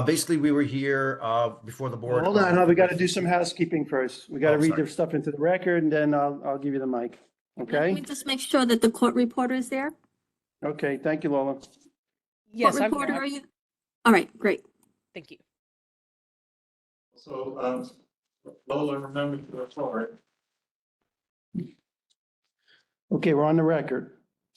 Basically, we were here before the board. Hold on, we got to do some housekeeping first. We got to Oh, read sorry. the stuff into the record and then I'll give you the mic. Let Okay? me just make sure that the court reporter is there. Okay, thank you, Lola. Yes, Court I'm reporter, here. are you? All right, great. Thank you. So, Lola, remember to record. Okay, we're on the record.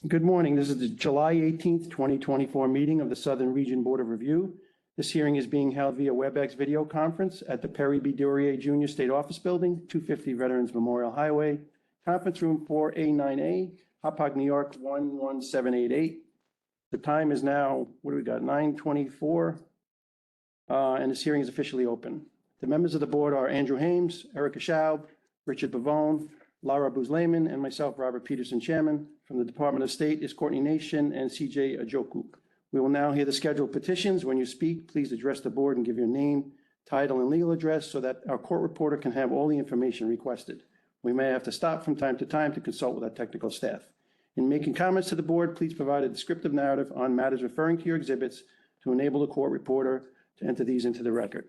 Good morning. This is the July 18th, 2024 meeting of the Southern Region Board of Review. This hearing is being held via WebEx video conference at the Perry B. Duryea Jr. State Office Building, 250 Veterans Memorial Highway, Conference Room 4A9A, Hauppauge, New York, 11788. The time is now, what do we got, 9:24? And this hearing is officially open. The members of the board are Andrew Hames, Erica Schaub, Richard Bavone, Laura Buzleman, and myself, Robert Peterson, Chairman. From the Department of State is Courtney Nation and CJ Ajoku. We will now hear the scheduled petitions. When you speak, please address the board and give your name, title, and legal address so that our court reporter can have all the information requested. We may have to stop from time to time to consult with our technical staff. In making comments to the board, please provide a descriptive narrative on matters referring to your exhibits to enable the court reporter to enter these into the record.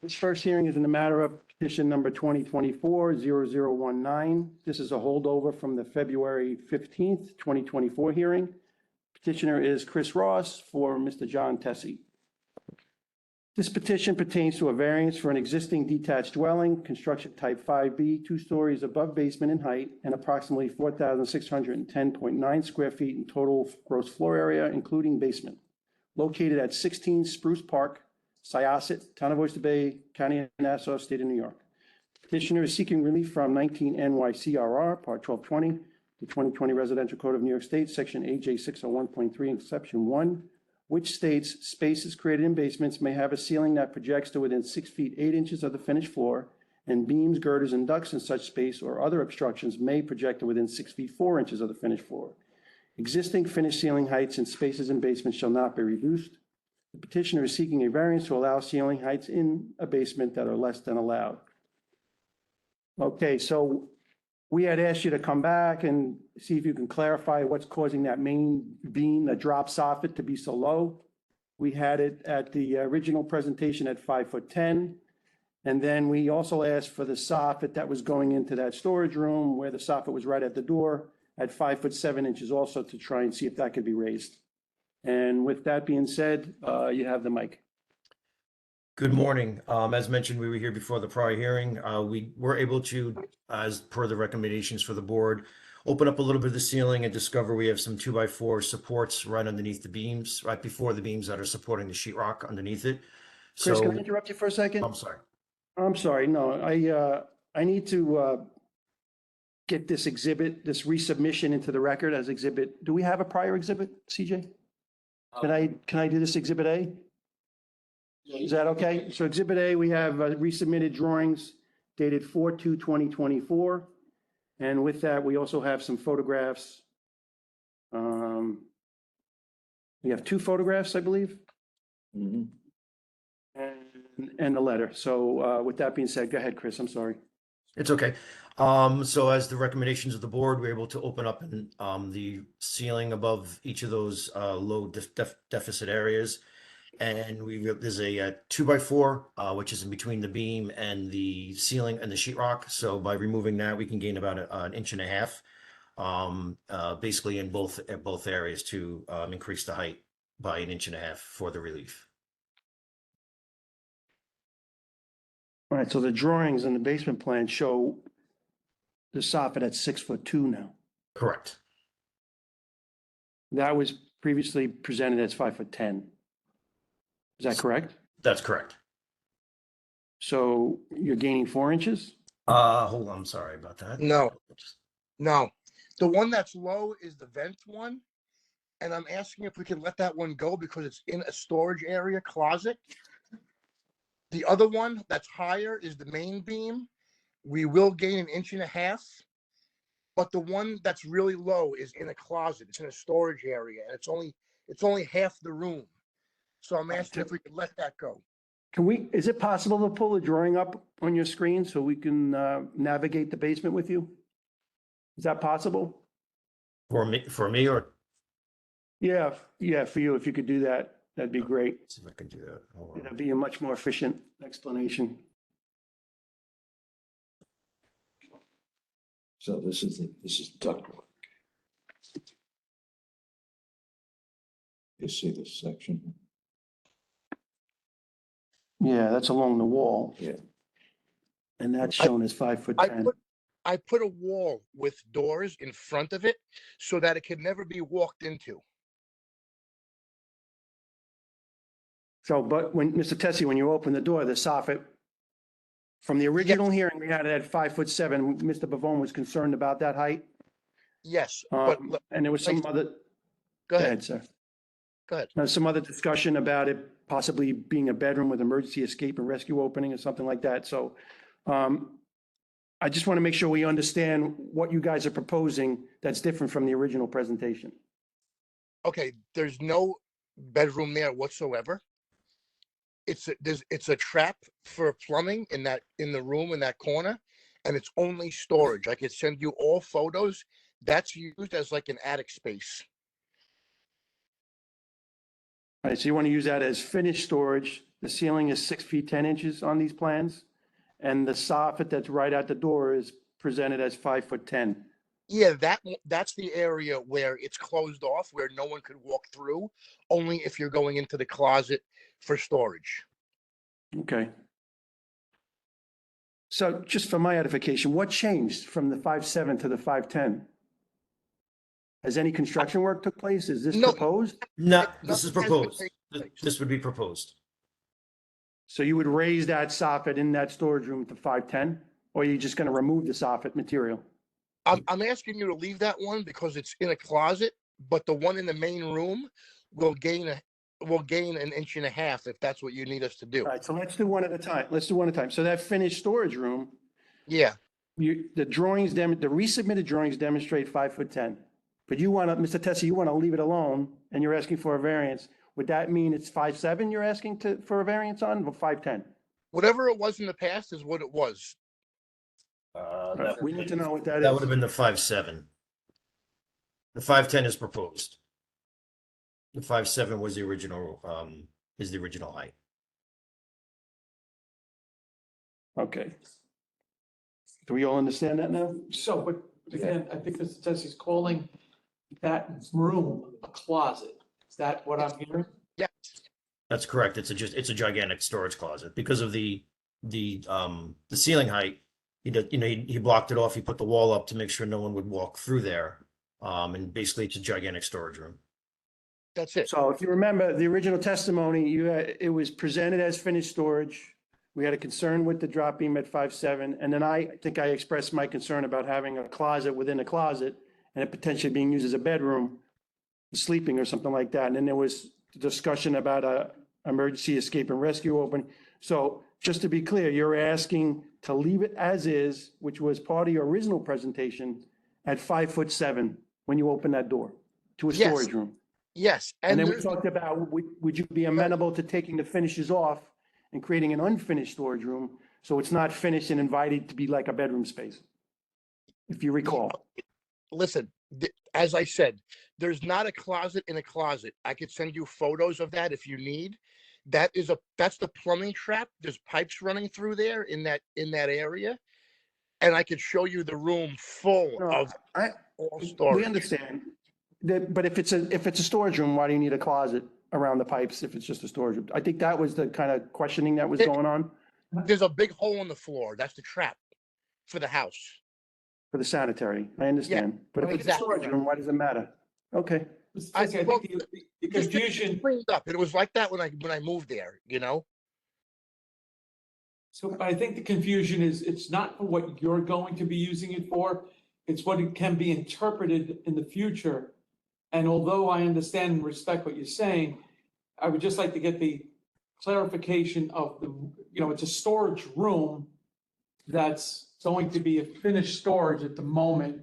This first hearing is in the matter of petition number 2024-0019. This is a holdover from the February 15th, 2024 hearing. Petitioner is Chris Ross for Mr. John Tessie. This petition pertains to a variance for an existing detached dwelling, construction type 5B, 2 stories above basement in height and approximately 4,610.9 square feet in total gross floor area, including basement, located at 16 Spruce Park, Syosset, Town of Oyster Bay, County of Nassau, State of New York. Petitioner is seeking relief from 19 NYCRR, Part 1220, the 2020 Residential Code of New York State, Section AJ 601.3, Exception 1, which states spaces created in basements may have a ceiling that projects to within 6 feet 8 inches of the finished floor, and beams, girders, and ducts in such space or other obstructions may project to within 6 feet 4 inches of the finished floor. Existing finished ceiling heights in spaces in basements shall not be reduced. The petitioner is seeking a variance to allow ceiling heights in a basement that are less than allowed. Okay, so we had asked you to come back and see if you can clarify what's causing that main beam, that drop soffit, to be so low. We had it at the original presentation at 5'10". And then we also asked for the soffit that was going into that storage room where the soffit was right at the door at 5'7" also, to try and see if that could be raised. And with that being said, you have the mic. Good morning. As mentioned, we were here before the prior hearing. We were able to, as per the recommendations for the board, open up a little bit of the ceiling and discover we have some 2x4 supports right underneath the beams, right before the beams that are supporting the sheetrock underneath it. Chris, So, can I interrupt you for a second? I'm sorry. I'm sorry, no, I need to get this exhibit, this resubmission into the record as exhibit. Do we have a prior exhibit, CJ? Can I do this exhibit A? Is that okay? So exhibit A, we have resubmitted drawings dated 4/2/2024. And with that, we also have some photographs. We have 2 photographs, I believe. And the letter. So with that being said, go ahead, Chris, I'm sorry. It's okay. So as the recommendations of the board, we're able to open up the ceiling above each of those low deficit areas. And there's a 2x4, which is in between the beam and the ceiling and the sheetrock. So by removing that, we can gain about an inch and a half, basically in both areas to increase the height by an inch and a half for the relief. All right, so the drawings in the basement plan show the soffit at 6'2" now. Correct. That was previously presented as 5'10". Is that correct? That's correct. So you're gaining 4 inches? Hold on, I'm sorry about that. No. The one that's low is the vent one. And I'm asking if we can let that one go because it's in a storage area closet. The other one that's higher is the main beam. We will gain an inch and a half. But the one that's really low is in a closet. It's in a storage area. And it's only half the room. So I'm asking if we can let that go. Is it possible to pull the drawing up on your screen so we can navigate the basement with you? Is that possible? For me or? Yeah, for you, if you could do that. that'd be great. See if I can do that. Hold on. That'd be a much more efficient explanation. So this is ductwork. You see this section? Yeah, that's along the wall. Yeah. And that's shown as 5'10". I put a wall with doors in front of it so that it could never be walked into. So, but when, Mr. Tessie, when you open the door, the soffit, from the original hearing, we had it at 5'7". Mr. Pavone was concerned about that height. Yes, but And there was some other, go go ahead, ahead, sir. go ahead. Some other discussion about it possibly being a bedroom with emergency escape and rescue opening or something like that. So I just want to make sure we understand what you guys are proposing that's different from the original presentation. Okay, there's no bedroom there whatsoever. It's a trap for plumbing in the room in that corner, and it's only storage. I could send you all photos. That's used as like an attic space. All right, so you want to use that as finished storage. The ceiling is 6 feet 10 inches on these plans. And the soffit that's right at the door is presented as 5'10". Yeah, that's the area where it's closed off, where no one could walk through, only if you're going into the closet for storage. Okay. So just for my edification, what changed from the 5'7" to the 5'10"? Has any construction work took place? Is this No. proposed? No, Nothing this is has been proposed. taken place. This would be proposed. So you would raise that soffit in that storage room to 5'10", or are you just going to remove the soffit material? I'm asking you to leave that one because it's in a closet, but the one in the main room will gain an inch and a half if that's what you need us to do. All right, so let's do one at a time. Let's do one at a time. So that finished storage room, Yeah, the resubmitted drawings demonstrate 5'10". But you want to, Mr. Tessie, you want to leave it alone and you're asking for a variance. Would that mean it's 5'7" you're asking for a variance on, or 5'10"? whatever it was in the past is what it was. We need to know what that That would is. have been the 5'7". The 5'10" is proposed. The 5'7" was the original, is the original height. Okay. Do we all understand that now? So, but again, I think Mr. Tessie's calling that room a closet. Is that what I'm hearing? Yeah, That's correct. It's a gigantic storage closet because of the ceiling height. He blocked it off. He put the wall up to make sure no one would walk through there. And basically it's a gigantic storage room. that's it. So if you remember the original testimony, it was presented as finished storage. We had a concern with the drop beam at 5'7", and then I think I expressed my concern about having a closet within a closet and it potentially being used as a bedroom, sleeping or something like that. And then there was discussion about a emergency escape and rescue open. So just to be clear, you're asking to leave it as is, which was part of your original presentation, at 5'7" when you open that door to a Yes. storage room. Yes, And then we there's- talked about, would you be amenable to taking the finishes off and creating an unfinished storage room? So it's not finished and invited to be like a bedroom space, if you recall. listen, as I said, there's not a closet in a closet. I could send you photos of that if you need. That's the plumbing trap. There's pipes running through there in that area. And I could show you the room full No, of all We storage. understand. But if it's a storage room, why do you need a closet around the pipes if it's just a storage room? I think that was the kind of questioning that was going on There's a big hole in the floor. That's the trap for the house. for the sanitary. I understand. But if it's a exactly. storage room, why does it matter? Okay. Mr. I- Tessie, I well, think the Just to confusion, clean it up. It was like that when I moved there, so I think the confusion is it's not for what you're going to be using it for. It's what it can be interpreted in the future. And although I understand and respect what you're saying, I would just like to get the clarification of it's a storage room that's going to be a finished storage at the moment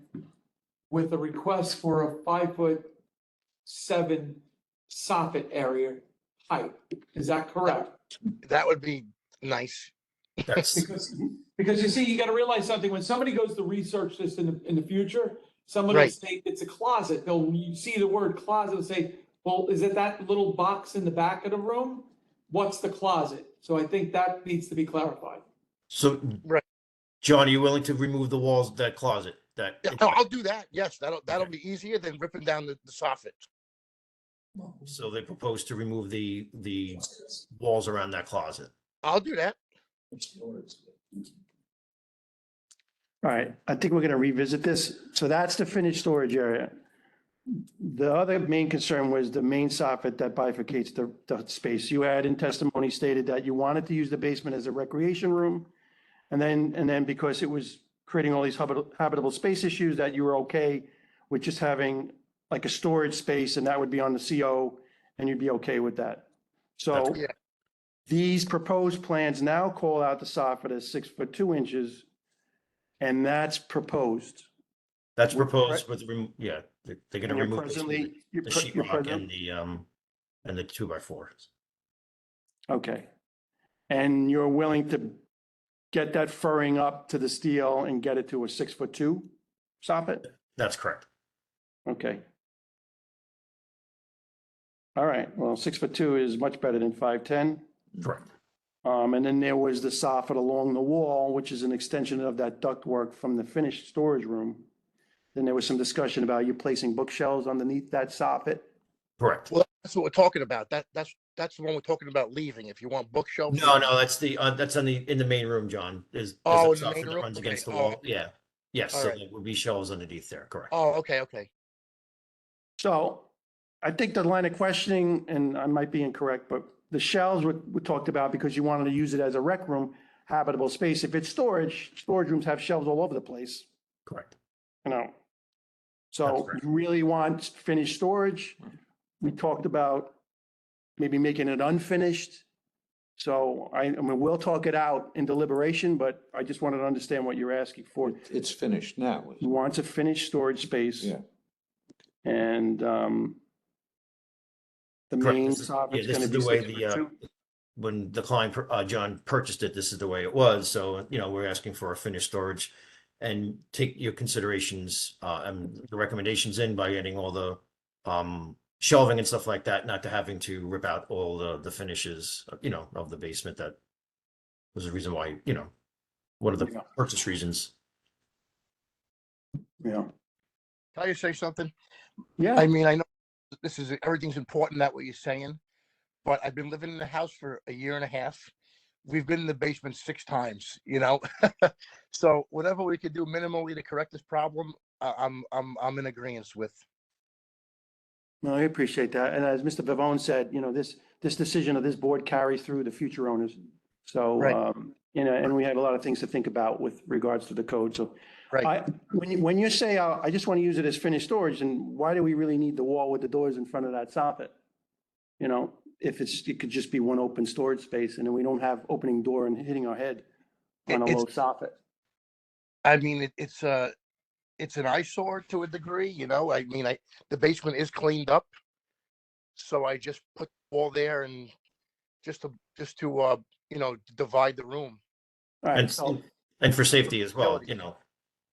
with a request for a 5'7" soffit area height. Is that correct? That would be nice. That's, Because you see, you got to realize something. When somebody goes to research this in the future, someone will Right. say it's a closet. They'll you see the word closet and say, Well, is it that little box in the back of the room? What's the closet? So I think that needs to be clarified. So, Right. John, are you willing to remove the walls of that closet? That Yeah, I'll do that. Yes, that'll be easier than ripping down the soffit. so they propose to remove the walls around that closet. I'll do that. All right, I think we're gonna revisit this. So that's the finished storage area. The other main concern was the main soffit that bifurcates the space. You had in testimony stated that you wanted to use the basement as a recreation room. And then because it was creating all these habitable space issues, that you were okay with just having like a storage space, and that would be on the CO, and you'd be okay with that. So Yeah. these proposed plans now call out the soffit as 6'2", and that's proposed. That's We're proposed with, yeah, they're gonna And you're remove presently, you're the pre- you're sheetrock present- and the 2x4. Okay. And you're willing to get that furring up to the steel and get it to a 6'2" soffit? That's correct. Okay. All right, well, 6'2" is much better than 5'10". Correct. And then there was the soffit along the wall, which is an extension of that ductwork from the finished storage room. Then there was some discussion about you placing bookshelves underneath that soffit. Correct. Well, that's what we're talking about. That's the one we're talking about leaving. If you want bookshelves. No, that's in the main room, John. There's Oh, a in the main soffit that room? runs against the Okay. wall. Oh. Yeah. Yes, All so right. there would be shelves underneath there, correct. Oh, okay. So I think the line of questioning, and I might be incorrect, but the shelves were talked about because you wanted to use it as a rec room, habitable space. If it's storage rooms have shelves all over the place, Correct. you know. That's So correct. you really want finished storage. We talked about maybe making it unfinished. So I mean, we'll talk it out in deliberation, but I just wanted to understand what you're asking for. It's finished now. He wants a finished storage space. Yeah. And the Correct. main This is- soffit's yeah, this gonna is be the way 6'2". when the client, John purchased it, this is the way it was. So, we're asking for a finished storage and take your considerations, and the recommendations in by getting all the, shelving and stuff like that, not to having to rip out all the finishes, of the basement. That was the reason why, one of the Yeah. purchase reasons. Yeah. Can I just say something? Yeah. I mean, I know everything's important, that what you're saying, but I've been living in the house for a year and a half. We've been in the basement 6 times, So whatever we could do minimally to correct this problem, I'm in agreement with. No, I appreciate that. And as Mr. Vivone said, this decision of this board carries through the future owners. So, Right. and we have a lot of things to think about with regards to the code. So Right. when you say, I just want to use it as finished storage, and why do we really need the wall with the doors in front of that soffit? If it could just be one open storage space, and then we don't have opening door and hitting our head on a It's- low soffit. I mean, it's an eyesore to a degree, I mean, the basement is cleaned up. So I just put the wall there and just to divide the room. All right, And, so, and for safety as well,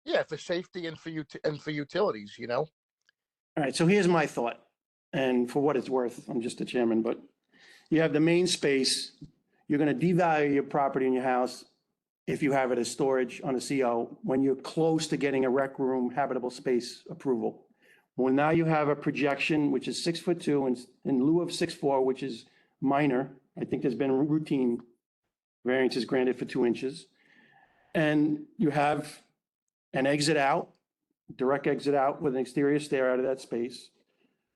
Yeah, for safety and for utilities, all right, so here's my thought, and for what it's worth, I'm just the chairman, but you have the main space, you're gonna devalue your property in your house if you have it as storage on a CO, when you're close to getting a rec room habitable space approval. Well, now you have a projection, which is 6'2", and in lieu of 6'4", which is minor. I think there's been routine variances granted for 2 inches. And you have an exit out, direct exit out with an exterior stair out of that space.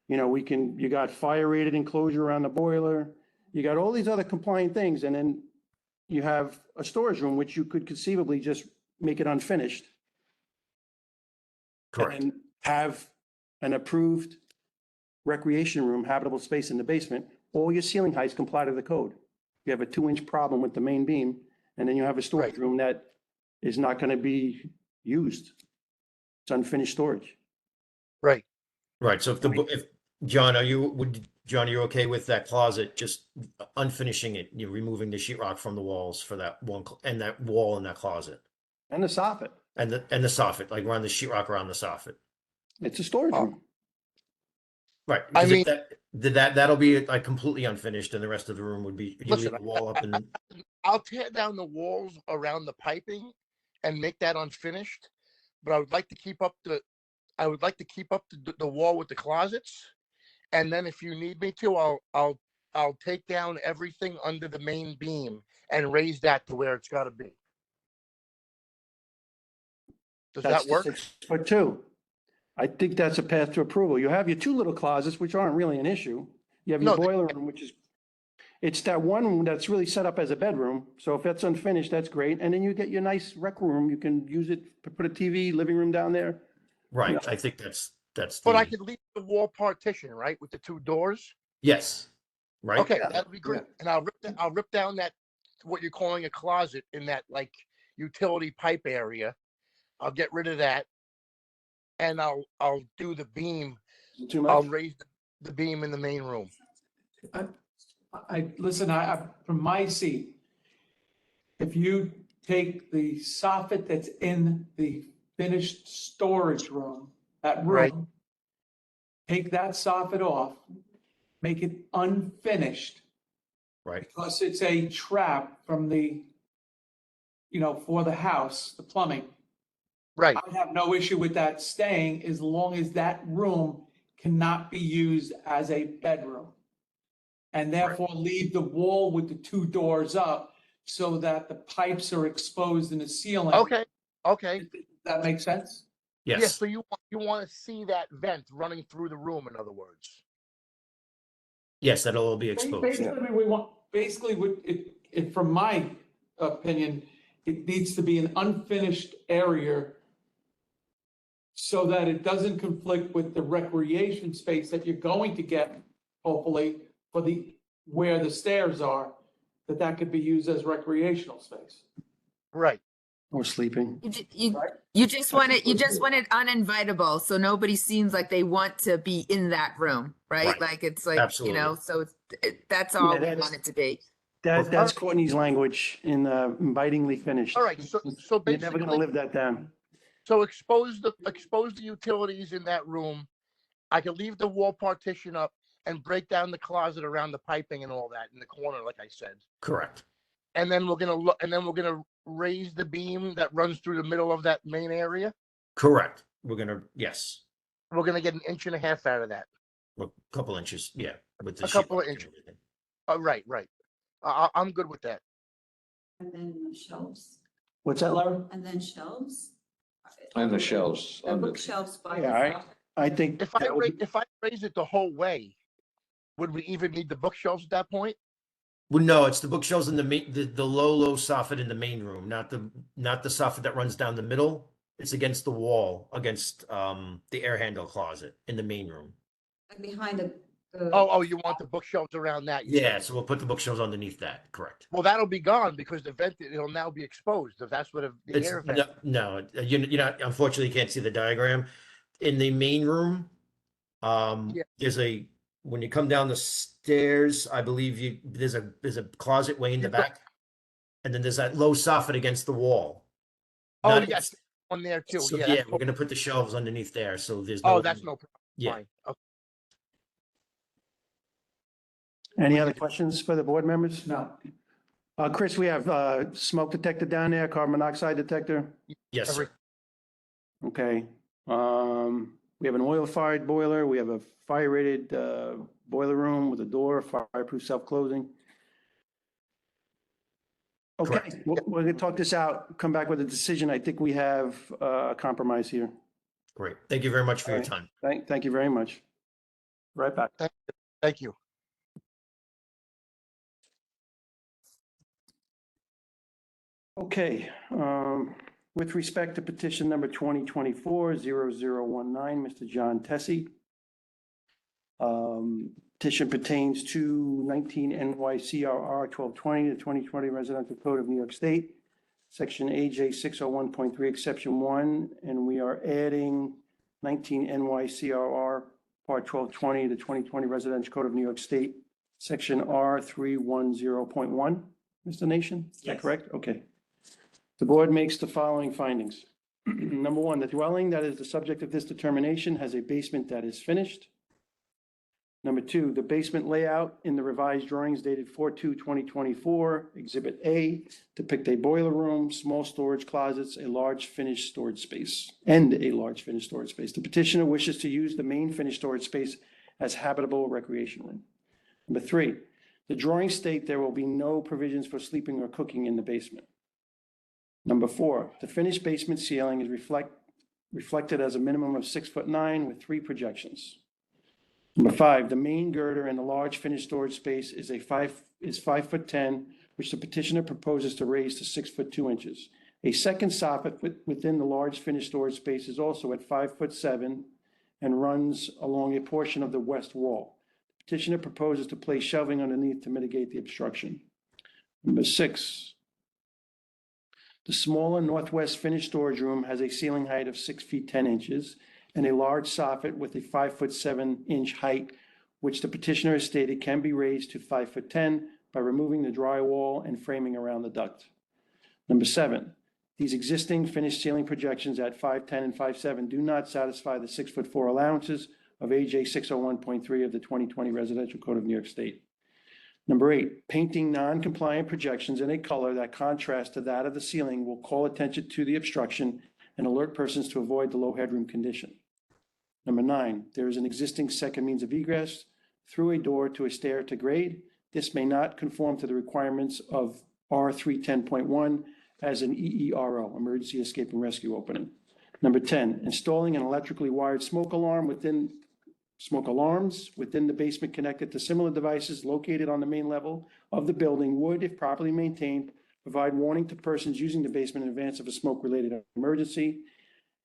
You got fire rated enclosure around the boiler. You got all these other compliant things, and then you have a storage room, which you could conceivably just make it unfinished. correct. And have an approved recreation room, habitable space in the basement. All your ceiling heights comply to the code. You have a 2-inch problem with the main beam, and then you have a storage Right. room that is not going to be used. It's unfinished storage. Right. Right, so John, are you okay with that closet, just unfinishing it, removing the sheetrock from the walls for that one, and that wall in that closet? And the soffit. And the soffit, like run the sheetrock around the soffit? It's a storage Oh. room. Right. I Because mean- if that'll be like completely unfinished and the rest of the room would be, you leave Listen, the wall up and, I'll tear down the walls around the piping and make that unfinished, but I would like to keep up the wall with the closets. And then if you need me to, I'll take down everything under the main beam and raise that to where it's gotta be. Does That's that the work? 6'2". I think that's a path to approval. You have your two little closets, which aren't really an issue. You have your No, they- boiler room, which is, it's that one that's really set up as a bedroom. So if that's unfinished, that's great. And then you get your nice rec room. You can use it, put a TV, living room down there. right. I think that's But I the, could leave the wall partition, right, with the two doors? yes. Right? Okay, Yeah. that'd be great. And I'll rip down that, what you're calling a closet in that like utility pipe area. I'll get rid of that. And I'll do the beam. Too I'll much? raise the beam in the main room. Listen, from my seat, if you take the soffit that's in the finished storage room, that Right. room, take that soffit off, make it unfinished, Right. because it's a trap from the, for the house, the plumbing. Right, I have no issue with that staying as long as that room cannot be used as a bedroom. And therefore leave the wall with the two doors up so that the pipes are exposed in the ceiling. okay, okay. Does that make sense? Yeah, Yes. so you want to see that vent running through the room, in other words. Yes, that'll all be exposed. Basically, we want, from my opinion, it needs to be an unfinished area so that it doesn't conflict with the recreation space that you're going to get, hopefully, for where the stairs are, that could be used as recreational space. Right, Or sleeping. You just want it uninvitable, so nobody seems like they want to be in that room, right? Right. Like it's like, Absolutely. so that's all Yeah, we that's- want it to be. That's Courtney's language in invitingly finished. all right, so You're never gonna basically, live that down. so expose the utilities in that room. I can leave the wall partition up and break down the closet around the piping and all that in the corner, like I said. Correct. And then we're gonna raise the beam that runs through the middle of that main area. Correct. Yes, We're gonna get 1.5 inches out of that. a couple inches. Yeah. With the A couple of sheetrock and inches. everything. Right. I'm good with that. And then shelves, What's that, Larry? and then shelves. And the shelves. The bookshelves by Yeah, all right. itself. I think. If I that would- if I raise it the whole way, would we even need the bookshelves at that point? Well, no, it's the bookshelves in the low soffit in the main room, not the soffit that runs down the middle. It's against the wall, against the air handle closet in the main room. Like behind the. Oh, you want the bookshelves around that? you Yeah, said. so we'll put the bookshelves underneath that. Correct. Well, that'll be gone because the vent, it'll now be exposed, if that's what the It's air vent. no, you're not, unfortunately, you can't see the diagram. In the main room, Yeah. when you come down the stairs, I believe there's a closet way in the You've got- back. And then there's that low soffit against the wall. Oh, Not- yes, one there too. So, Yeah, yeah, that's we're gonna put the shelves underneath there, so there's oh, no. that's no problem. Yeah, Fine. Okay. Any other questions for the board members? No. Chris, we have smoke detector down there, carbon monoxide detector. yes, sir. Okay. We have an oil-fired boiler. We have a fire-rated boiler room with a door, fireproof self-closing. Okay, Correct. we're gonna talk this out, come back with a decision. I think we have a compromise here. Great. Thank you very much for your All time. Thank you very much. Right back. Thank you. Okay, with respect to petition number 2024-0019, Mr. John Tessie. Petition pertains to 19 NYCRR 1220, the 2020 Residential Code of New York State, Section AJ 601.3, Exception 1, and we are adding 19 NYCRR Part 1220, the 2020 Residential Code of New York State, Section R310.1. Mr. Nation, is that Yes. correct? Okay. The board makes the following findings. Number one, the dwelling that is the subject of this determination has a basement that is finished. Number two, the basement layout in the revised drawings dated 4/2/2024, Exhibit A, depict a boiler room, small storage closets, a large finished storage space, and a large finished storage space. The petitioner wishes to use the main finished storage space as habitable recreation room. Number three, the drawings state there will be no provisions for sleeping or cooking in the basement. Number four, the finished basement ceiling is reflected as a minimum of 6'9" with 3 projections. Number five, the main girder in the large finished storage space is 5'10", which the petitioner proposes to raise to 6'2". A second soffit within the large finished storage space is also at 5'7" and runs along a portion of the west wall. The petitioner proposes to place shelving underneath to mitigate the obstruction. Number six, the smaller northwest finished storage room has a ceiling height of 6 feet 10 inches and a large soffit with a 5'7" height, which the petitioner has stated can be raised to 5'10" by removing the drywall and framing around the duct. Number seven, these existing finished ceiling projections at 5'10" and 5'7" do not satisfy the 6'4" allowances of AJ 601.3 of the 2020 Residential Code of New York State. Number eight, painting non-compliant projections in a color that contrasts to that of the ceiling will call attention to the obstruction and alert persons to avoid the low headroom condition. Number nine, there is an existing second means of egress through a door to a stair to grade. This may not conform to the requirements of R310.1 as an EERO, Emergency Escape and Rescue Opening. Number 10, installing an electrically wired smoke alarms within the basement connected to similar devices located on the main level of the building would, if properly maintained, provide warning to persons using the basement in advance of a smoke-related emergency.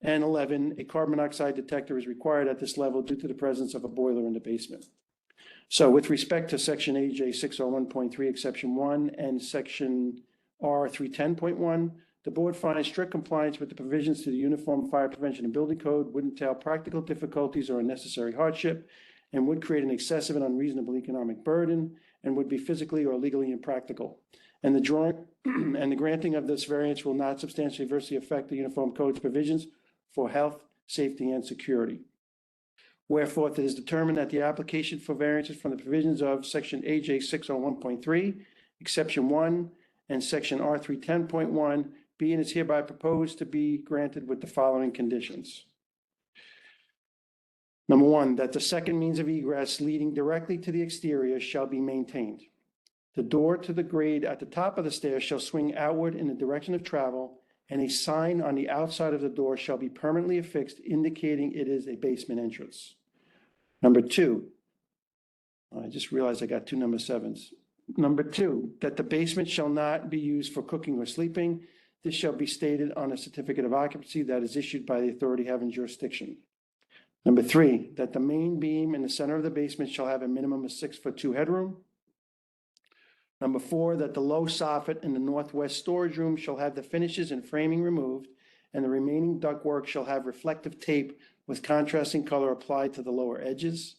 And 11, a carbon monoxide detector is required at this level due to the presence of a boiler in the basement. So with respect to section AJ 601.3, exception 1, and section R310.1, the board finds strict compliance with the provisions to the Uniform Fire Prevention and Building Code would entail practical difficulties or unnecessary hardship and would create an excessive and unreasonable economic burden and would be physically or legally impractical. And the granting of this variance will not substantially adversely affect the Uniform Code's provisions for health, safety, and security. Wherefore, it is determined that the application for variances from the provisions of section AJ 601.3, exception 1, and section R310.1 be and is hereby proposed to be granted with the following conditions. Number one, that the second means of egress leading directly to the exterior shall be maintained. The door to the grade at the top of the stairs shall swing outward in the direction of travel, and a sign on the outside of the door shall be permanently affixed indicating it is a basement entrance. Number two, I just realized I got 2 number 7s. Number two, that the basement shall not be used for cooking or sleeping. This shall be stated on a certificate of occupancy that is issued by the authority having jurisdiction. Number three, that the main beam in the center of the basement shall have a minimum of 6'2" headroom. Number four, that the low soffit in the northwest storage room shall have the finishes and framing removed, and the remaining ductwork shall have reflective tape with contrasting color applied to the lower edges.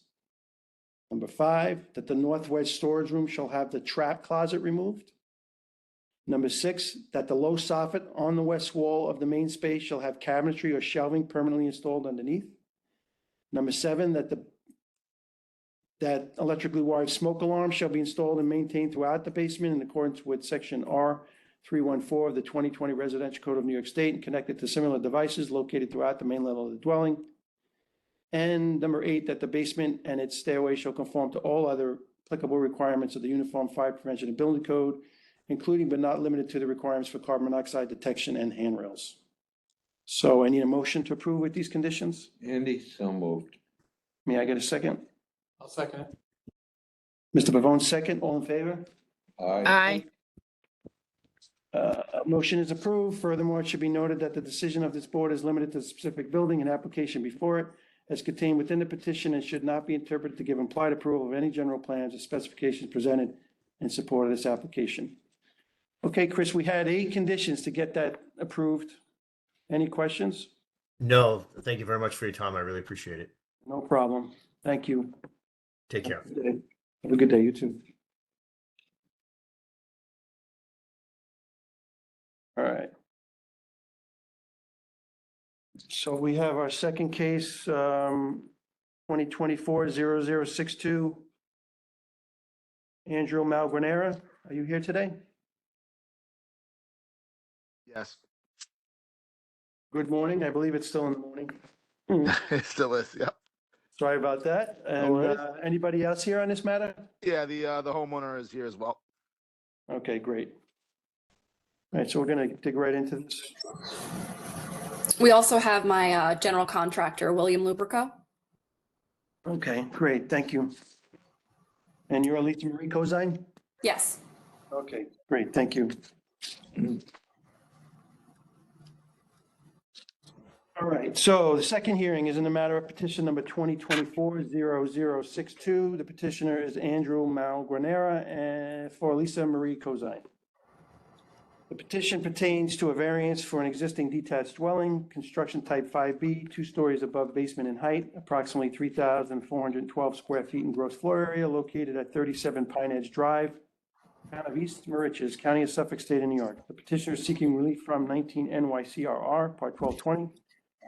Number five, that the northwest storage room shall have the trap closet removed. Number six, that the low soffit on the west wall of the main space shall have cabinetry or shelving permanently installed underneath. Number seven, that electrically wired smoke alarm shall be installed and maintained throughout the basement in accordance with section R314 of the 2020 Residential Code of New York State and connected to similar devices located throughout the main level of the dwelling. And number eight, that the basement and its stairway shall conform to all other applicable requirements of the Uniform Fire Prevention and Building Code, including but not limited to the requirements for carbon monoxide detection and handrails. So I need a motion to approve with these conditions. Andy, so moved. May I get a second? I'll second it. Mr. Pavone, second. All in favor? Aye. Motion is approved. Furthermore, it should be noted that the decision of this board is limited to the specific building and application before it as contained within the petition and should not be interpreted to give implied approval of any general plans or specifications presented in support of this application. Okay, Chris, we had 8 conditions to get that approved. Any questions? No, thank you very much for your time. I really appreciate it. No problem. Thank you. Take care. Have a good day, you too. All right. So we have our second case, 2024-0062. Andrew Malgranera, are you here today? Yes, Good morning. I believe it's still in the morning. it still is. Yep. Sorry about that. And worries. anybody else here on this matter? Yeah, the homeowner is here as well. Okay, great. All right, so we're gonna dig right into this. We also have my general contractor, William Lubrico. Okay, great, thank you. And you're Lisa Marie Cozine? Yes. Okay, great, thank you. All right, so the second hearing is in the matter of petition number 2024-0062. The petitioner is Andrew Malgranera and for Lisa Marie Cozine. The petition pertains to a variance for an existing detached dwelling, construction type 5B, 2 stories above basement in height, approximately 3,412 square feet in gross floor area, located at 37 Pine Edge Drive, Town of East Moriches, County of Suffolk, State of New York. The petitioner is seeking relief from 19 NYCRR, Part 1220,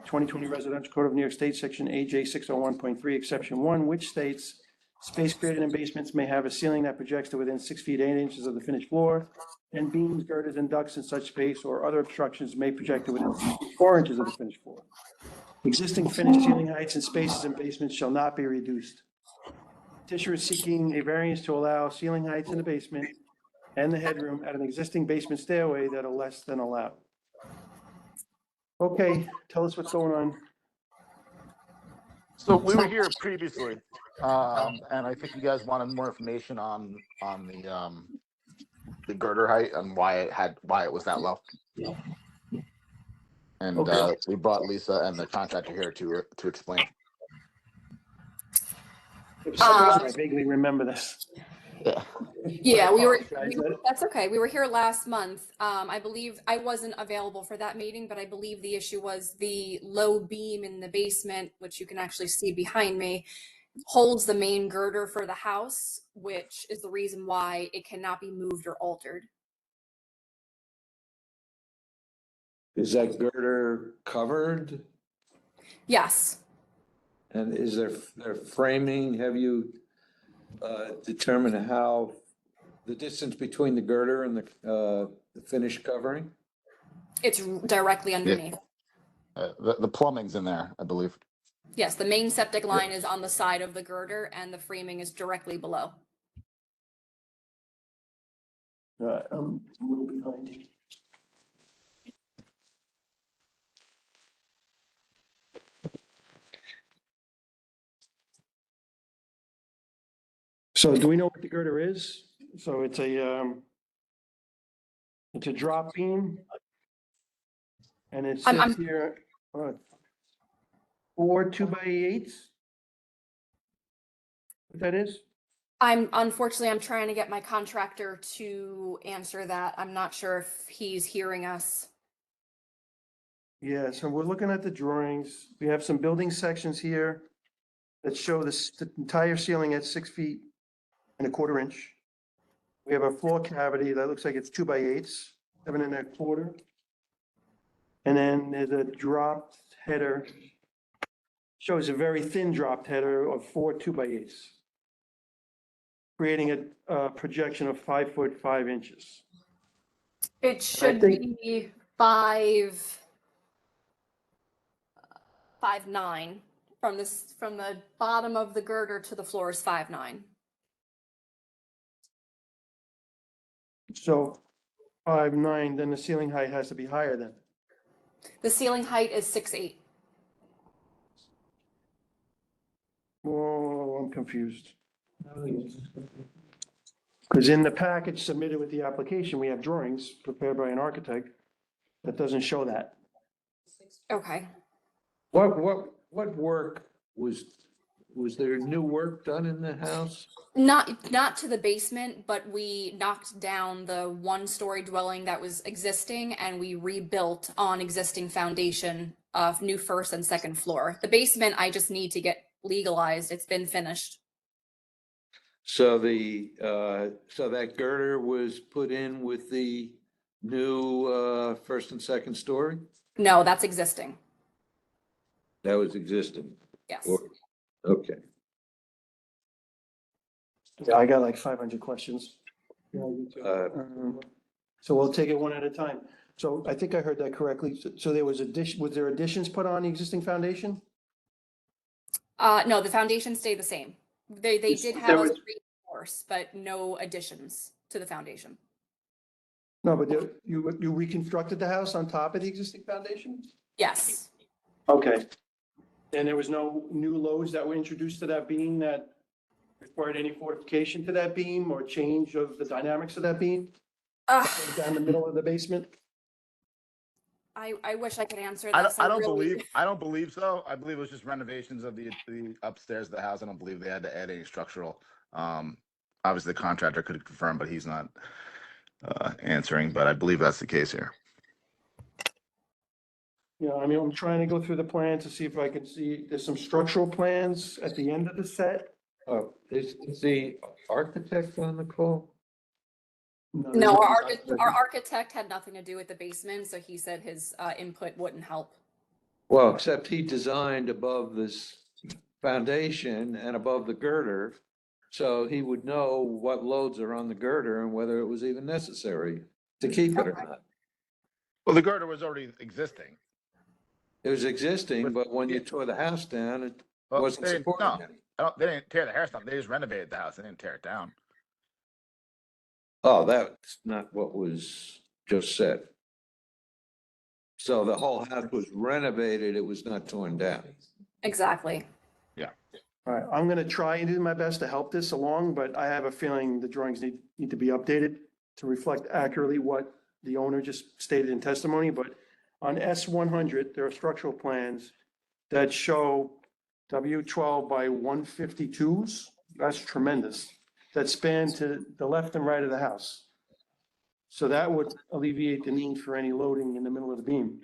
2020 Residential Code of New York State, Section AJ 601.3, Exception 1, which states, space created in basements may have a ceiling that projects to within 6 feet 8 inches of the finished floor, and beams, girders, and ducts in such space or other obstructions may project to within 4 inches of the finished floor. Existing finished ceiling heights and spaces in basements shall not be reduced. Petitioner is seeking a variance to allow ceiling heights in the basement and the headroom at an existing basement stairway that are less than allowed. Okay, tell us what's going on. So we were here previously, and I think you guys wanted more information on the girder height and why it was that low. And Okay. we brought Lisa and the contractor here to explain. For some reason, I vaguely remember this. Yeah. Yeah, apologize. that's okay. We were here last month. I believe I wasn't available for that meeting, but I believe the issue was the low beam in the basement, which you can actually see behind me, holds the main girder for the house, which is the reason why it cannot be moved or altered. Is that girder covered? Yes. And is there framing? Have you determined how the distance between the girder and the finished covering? It's directly underneath. The plumbing's in there, I believe. Yes, the main septic line is on the side of the girder and the framing is directly below. I'm a little behind you. So do we know what the girder is? So it's a drop beam. And it I'm- says here, 4 2x8s. What that is? Unfortunately, I'm trying to get my contractor to answer that. I'm not sure if he's hearing us. Yeah, so we're looking at the drawings. We have some building sections here that show the entire ceiling at 6 feet and a quarter inch. We have a floor cavity that looks like it's 2x8s, 7 1/4. And then there's a dropped header. Shows a very thin dropped header of 4 2x8s. Creating a projection of 5 foot 5 inches. It should think- be 5'9" from the bottom of the girder to the floor is 5'9". So 5'9", then the ceiling height has to be higher then. The ceiling height is 6'8". Oh, I'm confused. Because in the package submitted with the application, we have drawings prepared by an architect that doesn't show that. Okay. What work was there new work done in the house? Not to the basement, but we knocked down the 1-story dwelling that was existing and we rebuilt on existing foundation of new first and second floor. The basement, I just need to get legalized. It's been finished. So that girder was put in with the new first and second story? No, that's existing. That was existing. Yes. Or- Okay. Yeah, I got like 500 questions. Uh, So we'll take it one at a time. So I think I heard that correctly. So there was was there additions put on the existing foundation? No, the foundation stayed the same. They Yes, did there have us was- reinforce, but no additions to the foundation. No, but you reconstructed the house on top of the existing foundation? Yes. Okay. And there was no new loads that were introduced to that beam that required any fortification to that beam or change of the dynamics of that beam down the middle of the basement? I wish I could answer I this. don't, I don't really- believe, I don't believe so. I believe it was just renovations of the upstairs of the house. I don't believe they had to add any structural. Obviously the contractor could confirm, but he's not answering, but I believe that's the case here. Yeah, I mean, I'm trying to go through the plan to see if I can see, there's some structural plans at the end of the set. is the architect on the call? there's No, no- our architect had nothing to do with the basement, so he said his input wouldn't help. Well, except he designed above this foundation and above the girder. So he would know what loads are on the girder and whether it was even necessary to keep it or not. Well, the girder was already existing. It was existing, but when you tore the house down, it Well, wasn't they didn't- supporting no. any. They didn't tear the house down. They just renovated the house. They didn't tear it down. Oh, that's not what was just said. So the whole house was renovated, it was not torn down. Exactly. All right, I'm gonna try and do my best to help this along, but I have a feeling the drawings need to be updated to reflect accurately what the owner just stated in testimony, but on S100, there are structural plans that show W12 by 152s. That's tremendous. That span to the left and right of the house. So that would alleviate the need for any loading in the middle of the beam.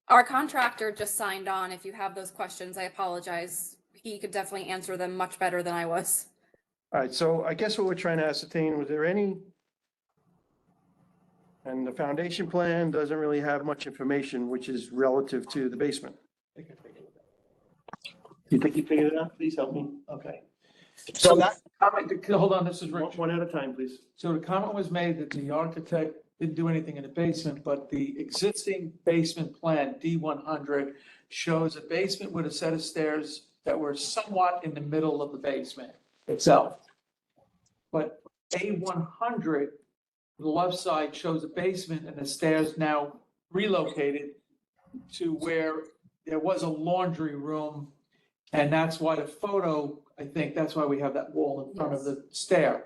Our contractor just signed on. If you have those questions, I apologize. He could definitely answer them much better than I was. All right, so I guess what we're trying to ascertain, was there any? And the foundation plan doesn't really have much information, which is relative to the basement. You think you figured it out? Please help me. Okay. So that comment, hold on, this is Rich. One at a time, please. So the comment was made that the architect didn't do anything in the basement, but the existing basement plan, D100, shows a basement with a set of stairs that were somewhat in the middle of the basement itself. But A100, the left side shows a basement and the stairs now relocated to where there was a laundry room. And that's why the photo, I think that's why we have that wall in front of the stair.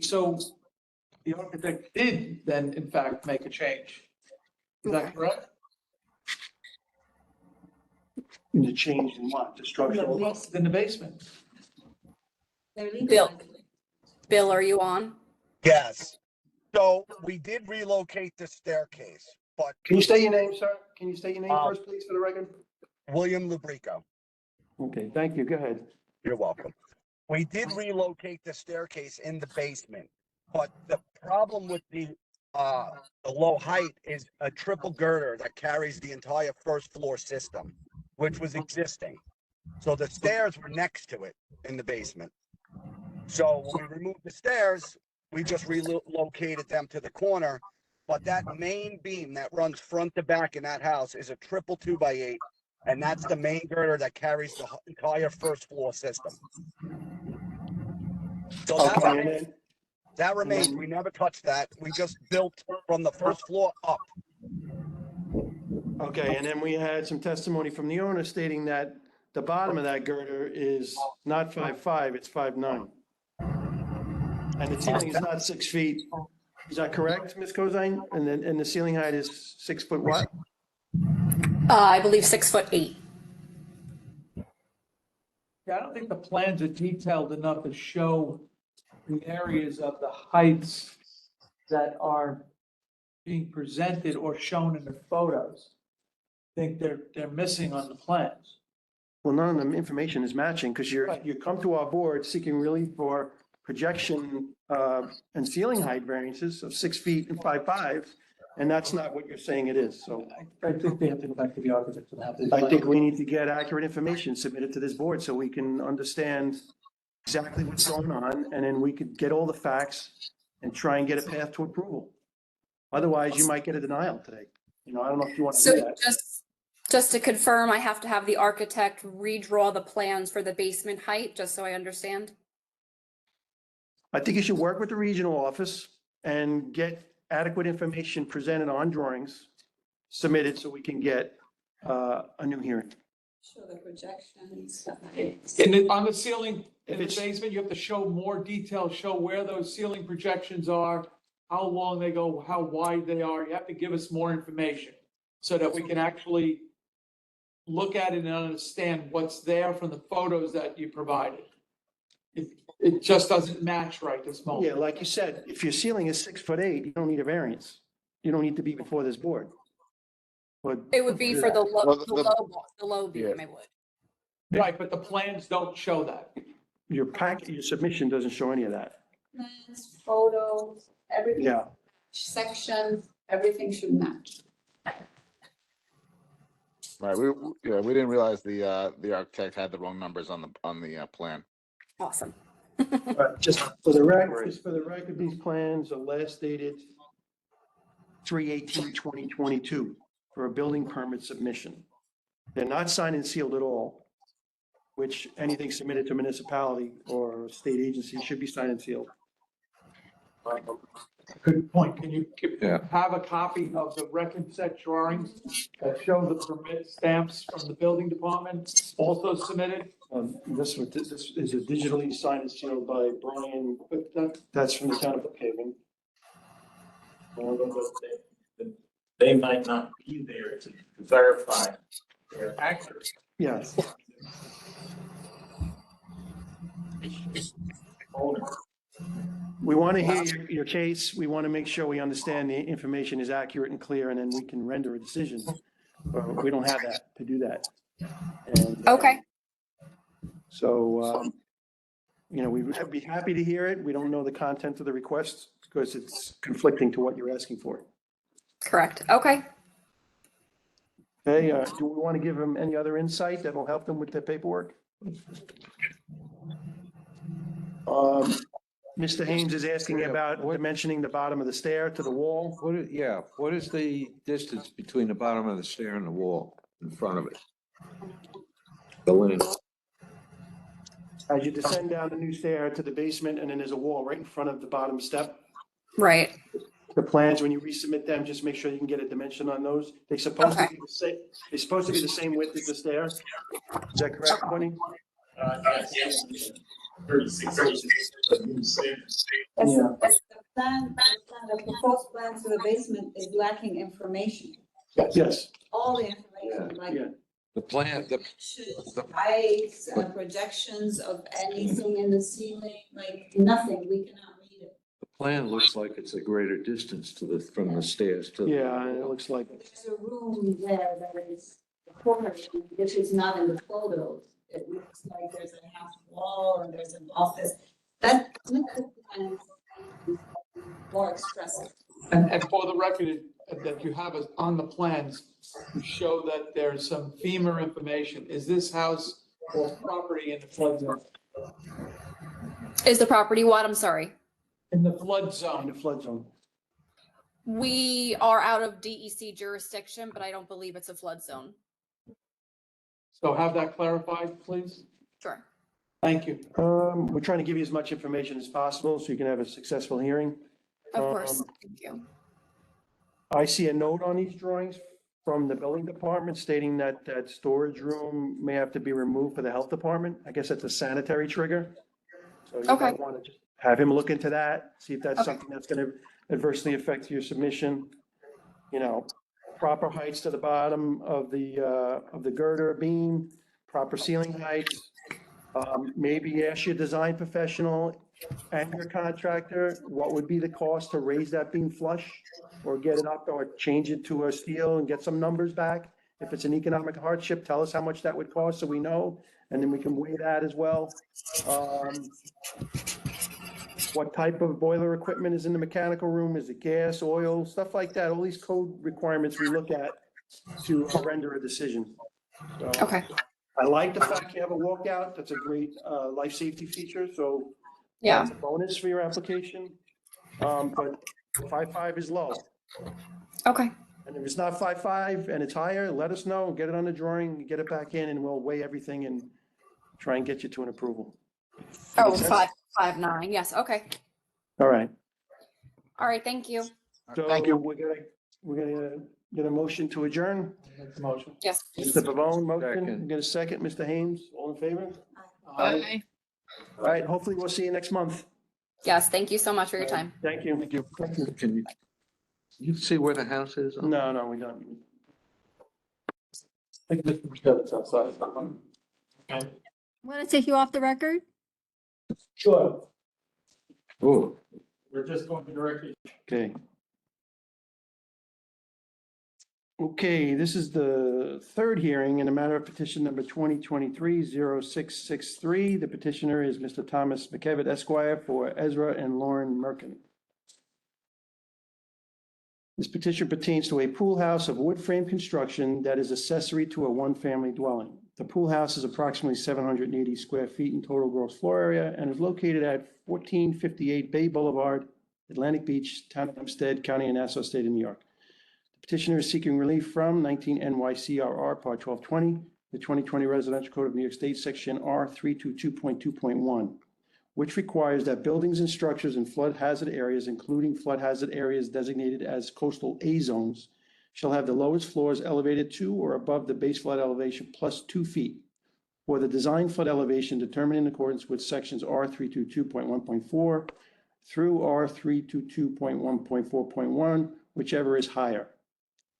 So the architect did then in fact make a change. Is that correct? The change in what? The structural? In the basement. They're leaving. Bill, are you on? Yes. So we did relocate the staircase, but Can you state your name, sir? Can you state your name Uh, first, please, for the record? William Lubrico. Okay, thank you. Go ahead. You're welcome. We did relocate the staircase in the basement, but the problem with the low height is a triple girder that carries the entire first floor system, which was existing. So the stairs were next to it in the basement. So when we removed the stairs, we just relocated them to the corner. But that main beam that runs front to back in that house is a triple 2x8. And that's the main girder that carries the entire first floor system. So Okay, that remains, we never touched that. We just built from the first floor up. okay, and then we had some testimony from the owner stating that the bottom of that girder is not 5'5", it's 5'9". And the ceiling is not 6 feet. Is that correct, Ms. Cosine? And the ceiling height is 6 foot what? I believe 6'8". Yeah, I don't think the plans are detailed enough to show the areas of the heights that are being presented or shown in the photos. I think they're missing on the plans. Well, none of the information is matching because you come to our board seeking relief for projection and ceiling height variances of 6 feet and 5'5", And that's not what you're saying it is, so. I think they have to go back to the architect and have the. I think we need to get accurate information submitted to this board so we can understand exactly what's going on, and then we could get all the facts and try and get a path to approval. Otherwise, you might get a denial today. You know, I don't know if you want to do So that. just to confirm, I have to have the architect redraw the plans for the basement height, just so I understand. I think you should work with the regional office and get adequate information presented on drawings submitted so we can get a new hearing. Show the projections. On the ceiling, in the If it's- basement, you have to show more detail, show where those ceiling projections are, how long they go, how wide they are. You have to give us more information so that we can actually look at it and understand what's there from the photos that you provided. It just doesn't match right this moment. Yeah, like you said, if your ceiling is 6'8", you don't need a variance. You don't need to be before this board. But It would be for the low, Well, the low beam, Yeah. I would. Right, but the plans don't show that. your your submission doesn't show any of that. Plans, photos, everything, Yeah, section, everything should match. Right, yeah, we didn't realize the architect had the wrong numbers on the plan. Awesome. but just for the record, these plans are last dated 3/18/2022 for a building permit submission. They're not signed and sealed at all, which anything submitted to municipality or state agency should be signed and sealed. Good point. Can you Yeah. have a copy of the record set drawings that show the permit stamps from the building department also submitted? This is a digitally signed and sealed by Brian, that's from the town of Brookhaven. They might not be there to verify their accuracy. Yes. We want to hear your case. We want to make sure we understand the information is accurate and clear, and then we can render a decision. But we don't have that to do that. And, Okay. So, you know, we would be happy to hear it. We don't know the content of the request because it's conflicting to what you're asking for. Correct. Okay. Okay, do we want to give them any other insight that will help them with their paperwork? Mr. Haynes is asking about dimensioning the bottom of the stair to the wall. What is the distance between the bottom of the stair and the wall in front of it? The linen. As you descend down the new stair to the basement, and then there's a wall right in front of the bottom step. Right. The plans, when you resubmit them, just make sure you can get a dimension on those. They're supposed to be the same, they're supposed to be the same width as the stair. Is that correct, Tony? Yes. 36 inches. As the plan, the proposed plan to the basement is lacking information. Yes. All the information, like Yeah. The plan, heights, projections of anything in the ceiling, like nothing, we cannot read it. the plan looks like it's a greater distance from the stairs to. Yeah, it looks like, There's a room there that is a corner, which is not in the photos. It looks like there's a half wall and there's an office. That makes the plan more expressive. And for the record, that you have us on the plans, you show that there's some FEMA information. Is this house or property in the flood zone? Is the property what? I'm sorry. In the flood in zone. the flood zone. We are out of DEC jurisdiction, but I don't believe it's a flood zone. So have that clarified, please. Sure. Thank you. We're trying to give you as much information as possible so you can have a successful hearing. Of course. Thank you. I see a note on these drawings from the building department stating that that storage room may have to be removed for the health department. I guess that's a sanitary trigger. So you Okay. might want to just have him look into that, see if that's Okay. something that's going to adversely affect your submission. You know, proper heights to the bottom of the girder beam, proper ceiling heights. Maybe ask your design professional and your contractor, what would be the cost to raise that beam flush? Or get it up or change it to a steel and get some numbers back? If it's an economic hardship, tell us how much that would cost so we know, and then we can weigh that as well. what type of boiler equipment is in the mechanical room? Is it gas, oil, stuff like that? All these code requirements we look at to render a decision. So, Okay, I like the fact you have a walkout. That's a great life safety feature, so yeah, that's a bonus for your application. But 5.5 is low. okay, And if it's not 5.5 and it's higher, let us know, get it on the drawing, get it back in, and we'll weigh everything and try and get you to an approval. oh, Make sense? 5.9, yes, okay, All right. all right, thank you, So Thank you. we're gonna get a motion to adjourn. Motion. yes. Mr. Pavone, motion. Second. Get a second. Mr. Haynes, all in favor? Aye. All right, hopefully we'll see you next month. Yes, thank you so much for your time. Thank you. Thank you. Can you see where the house is? No, we don't. I think Mr. Buscetta's outside. Want to take you off the record? Sure. Oh, We're just going to directly. Okay. Okay, this is the third hearing in a matter of petition number 2023-0663. The petitioner is Mr. Thomas McKevitt Esquire for Ezra and Lauren Merkin. This petition pertains to a pool house of wood frame construction that is accessory to a one-family dwelling. The pool house is approximately 780 square feet in total gross floor area and is located at 1458 Bay Boulevard, Atlantic Beach, Town of Hempstead, County of Nassau, State of New York. Petitioner is seeking relief from 19 NYCRR Part 1220, the 2020 Residential Code of New York State, Section R322.2.1, which requires that buildings and structures in flood hazard areas, including flood hazard areas designated as coastal A zones, shall have the lowest floors elevated to or above the base flood elevation plus 2 feet, or the design flood elevation determined in accordance with Sections R322.1.4 through R322.1.4.1, whichever is higher.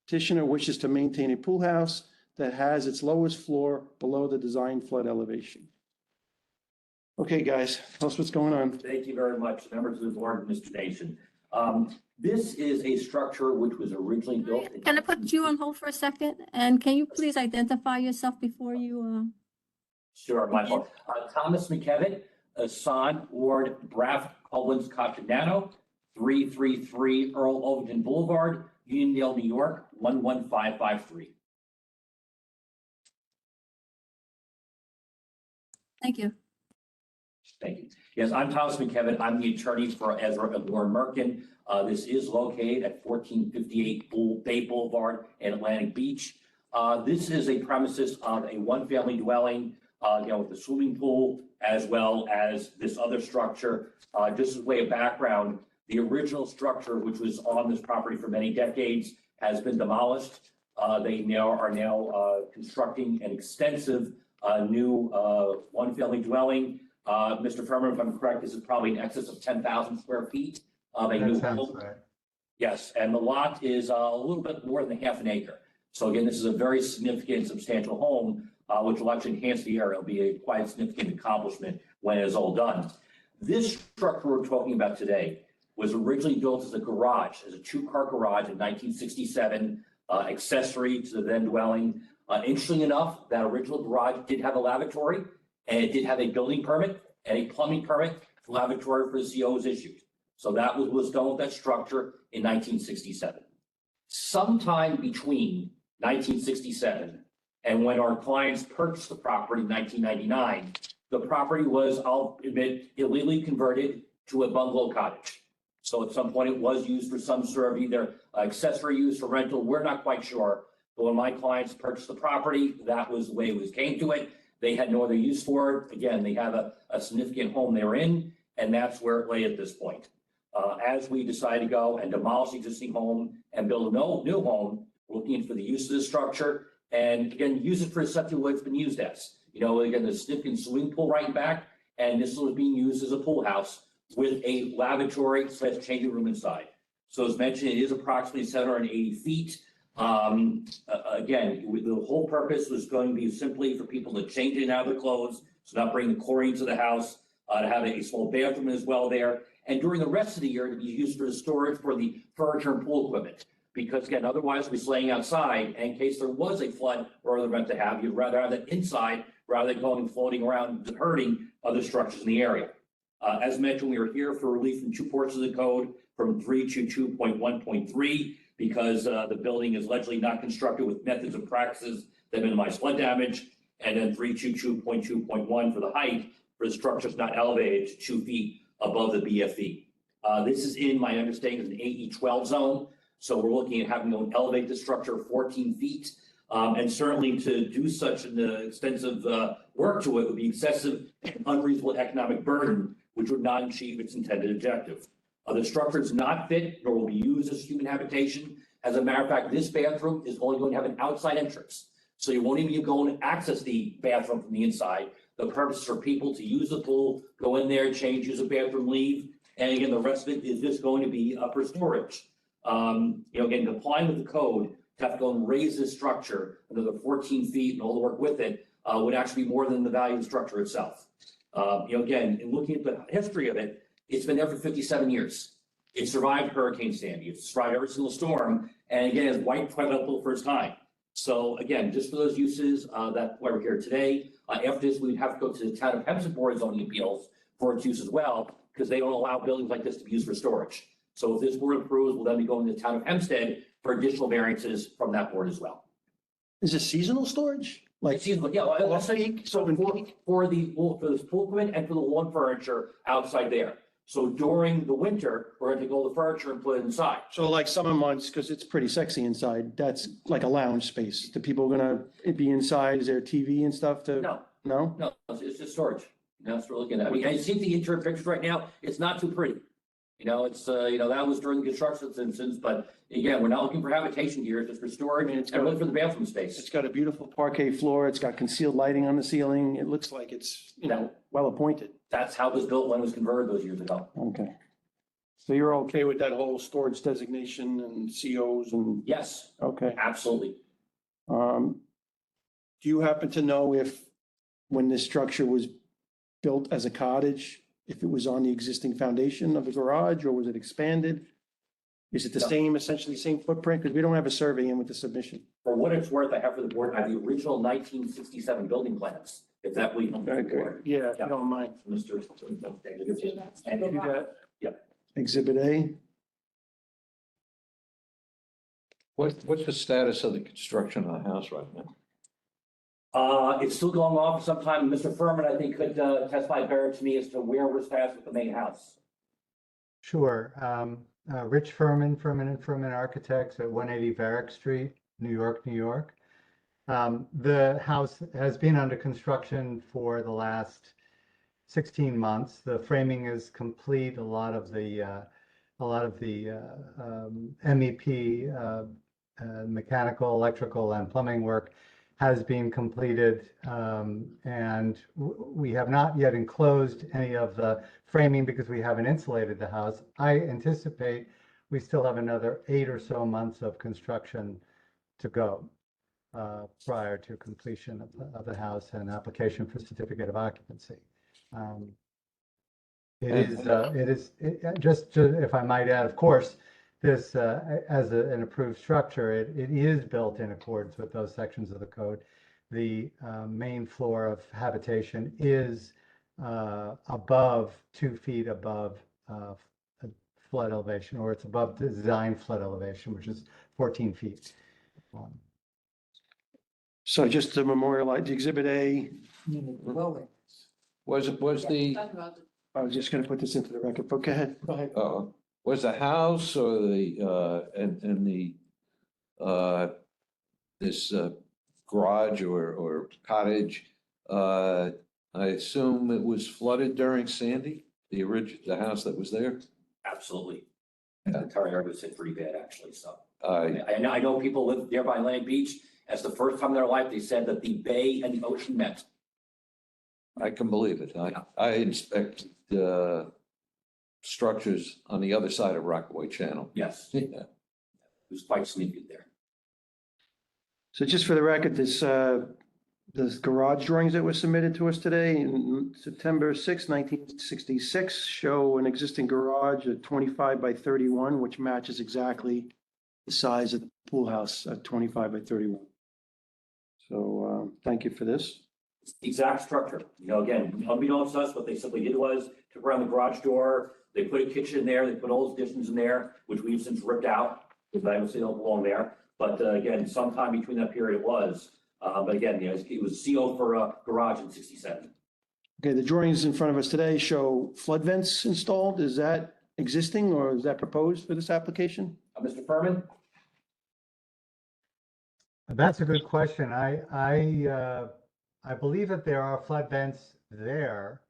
Petitioner wishes to maintain a pool house that has its lowest floor below the design flood elevation. Okay, guys, tell us what's going on. Thank you very much, members of the board, Mr. Nation. This is a structure which was originally built. Can I put you on hold for a second? And can you please identify yourself before you, Sure, my fault. Thomas McKevitt, San Ward, Braff, Collins, Cochinano, 333 Earl Overton Boulevard, Uniondale, New York, 11553. thank you. Thank you. Yes, I'm Thomas McKevitt. I'm the attorney for Ezra and Lauren Merkin. This is located at 1458 Bay Boulevard in Atlantic Beach. This is a premises of a one-family dwelling, with a swimming pool, as well as this other structure. Just as a way of background, the original structure, which was on this property for many decades, has been demolished. They are now constructing an extensive new one-family dwelling. Mr. Furman, if I'm correct, this is probably in excess of 10,000 square feet of a new home. Yes, and the lot is a little bit more than half an acre. So again, this is a very significant, substantial home, which will actually enhance the area. It'll be a quite significant accomplishment when it is all done. This structure we're talking about today was originally built as a garage, as a two-car garage in 1967, accessory to the then dwelling. Interestingly enough, that original garage did have a lavatory, and it did have a building permit and a plumbing permit. The lavatory for the CO was issued. So that was done with that structure in 1967. Sometime between 1967 and when our clients purchased the property in 1999, the property was, I'll admit, illegally converted to a bungalow cottage. So at some point it was used for some sort of either accessory use or rental. We're not quite sure. But when my clients purchased the property, that was the way it came to it. They had no other use for it. Again, they have a significant home they were in, and that's where it lay at this point. As we decide to go and demolish the existing home and build a new home, we're looking for the use of the structure and again, use it for essentially what it's been used as. Again, the significant swimming pool right back, and this was being used as a pool house with a lavatory / changing room inside. So as mentioned, it is approximately 780 feet. Again, the whole purpose was going to be simply for people to change in and out of their clothes, so not bring the chlorine to the house, to have a small bathroom as well there. And during the rest of the year, to be used for the storage for the furniture and pool equipment. Because again, otherwise we're laying outside, and in case there was a flood or other event to have, you'd rather have that inside rather than going floating around hurting other structures in the area. As mentioned, we are here for relief from two portions of the code from 322.1.3 because the building is allegedly not constructed with methods and practices that minimize flood damage, and then 322.2.1 for the height for the structures not elevated to 2 feet above the BFE. This is in my understanding is an AE12 zone, so we're looking at having to elevate the structure 14 feet. And certainly to do such an extensive work to it would be excessive and unreasonable economic burden, which would not achieve its intended objective. The structure is not fit nor will be used as human habitation. As a matter of fact, this bathroom is only going to have an outside entrance. So you won't even go and access the bathroom from the inside. The purpose is for people to use the pool, go in there, change, use the bathroom, leave. And again, the rest of it is just going to be for storage. Again, complying with the code, to have to go and raise this structure another 14 feet and all the work with it would actually be more than the value of the structure itself. Again, in looking at the history of it, it's been there for 57 years. It survived Hurricane Sandy. It's survived every single storm, and again, it's wiped quite a little for its time. So again, just for those uses, that's why we're here today. After this, we'd have to go to the Town of Hempstead Board of Zoning Appeals for its use as well, because they don't allow buildings like this to be used for storage. So if this board approves, we'll then be going to the Town of Hempstead for additional variances from that board as well. Is it seasonal storage? Like, Seasonal, yeah, well, I'll say, off-peak, so for the pool equipment and for the lawn furniture outside there. So during the winter, we're going to take all the furniture and put it inside. so like summer months, because it's pretty sexy inside, that's like a lounge space. The people gonna be inside? Is there TV and stuff to? No, No? no, it's just storage. That's what we're looking at. I mean, I see the interior pictures right now. It's not too pretty. It's, that was during the construction instance, but again, we're not looking for habitation here, it's just for storage and really for the bathroom space. It's got a beautiful parquet floor. It's got concealed lighting on the ceiling. It looks like it's, well appointed. That's how it was built when it was converted those years ago. Okay. So you're okay with that whole storage designation and COs and, Yes, okay. absolutely. Do you happen to know if, when this structure was built as a cottage, if it was on the existing foundation of the garage or was it expanded? Is it the No. same, essentially same footprint? Because we don't have a survey in with the submission. For what it's worth, I have for the board, I have the original 1967 building plans, if that will help the board. Yeah, if you don't mind. Mr. And you got Yeah. Exhibit A. What's the status of the construction of the house right now? It's still going on for some time. Mr. Furman, I think, could testify better to me as to where we're status with the main house. Sure. Rich Furman, Furman and Furman Architects at 180 Varick Street, New York, New York. The house has been under construction for the last 16 months. The framing is complete. A lot of the MEP, mechanical, electrical, and plumbing work has been completed, and we have not yet enclosed any of the framing because we haven't insulated the house. I anticipate we still have another 8 or so months of construction to go prior to completion of the house and application for certificate of occupancy. Just if I might add, of course, this, as an approved structure, it is built in accordance with those sections of the code. The main floor of habitation is above 2 feet above flood elevation, or it's above design flood elevation, which is 14 feet. So just to memorialize, Exhibit A, Was the, I was just gonna put this into the record, but go ahead. was the house or this garage or cottage, I assume it was flooded during Sandy, the house that was there? Absolutely. The entire area was hit pretty bad, actually, so. I I know people live nearby Atlantic Beach. That's the first time in their life they said that the bay and the ocean met. can believe it. I inspect structures on the other side of Rockaway Channel. Yes, Yeah. it was quite significant there. So just for the record, this garage drawings that were submitted to us today, in September 6, 1966, show an existing garage at 25 by 31, which matches exactly the size of the pool house at 25 by 31. So thank you for this. Exact structure. You know, again, unbeknownst to us, what they simply did was took around the garage door, they put a kitchen in there, they put all those additions in there, which we've since ripped out, because I don't see don't belong there. But again, sometime between that period it was. But again, you know, it was CO for a garage in 67. Okay, the drawings in front of us today show flood vents installed. Is that existing or is that proposed for this application? Mr. Furman? That's a good question. I believe that there are flood vents there.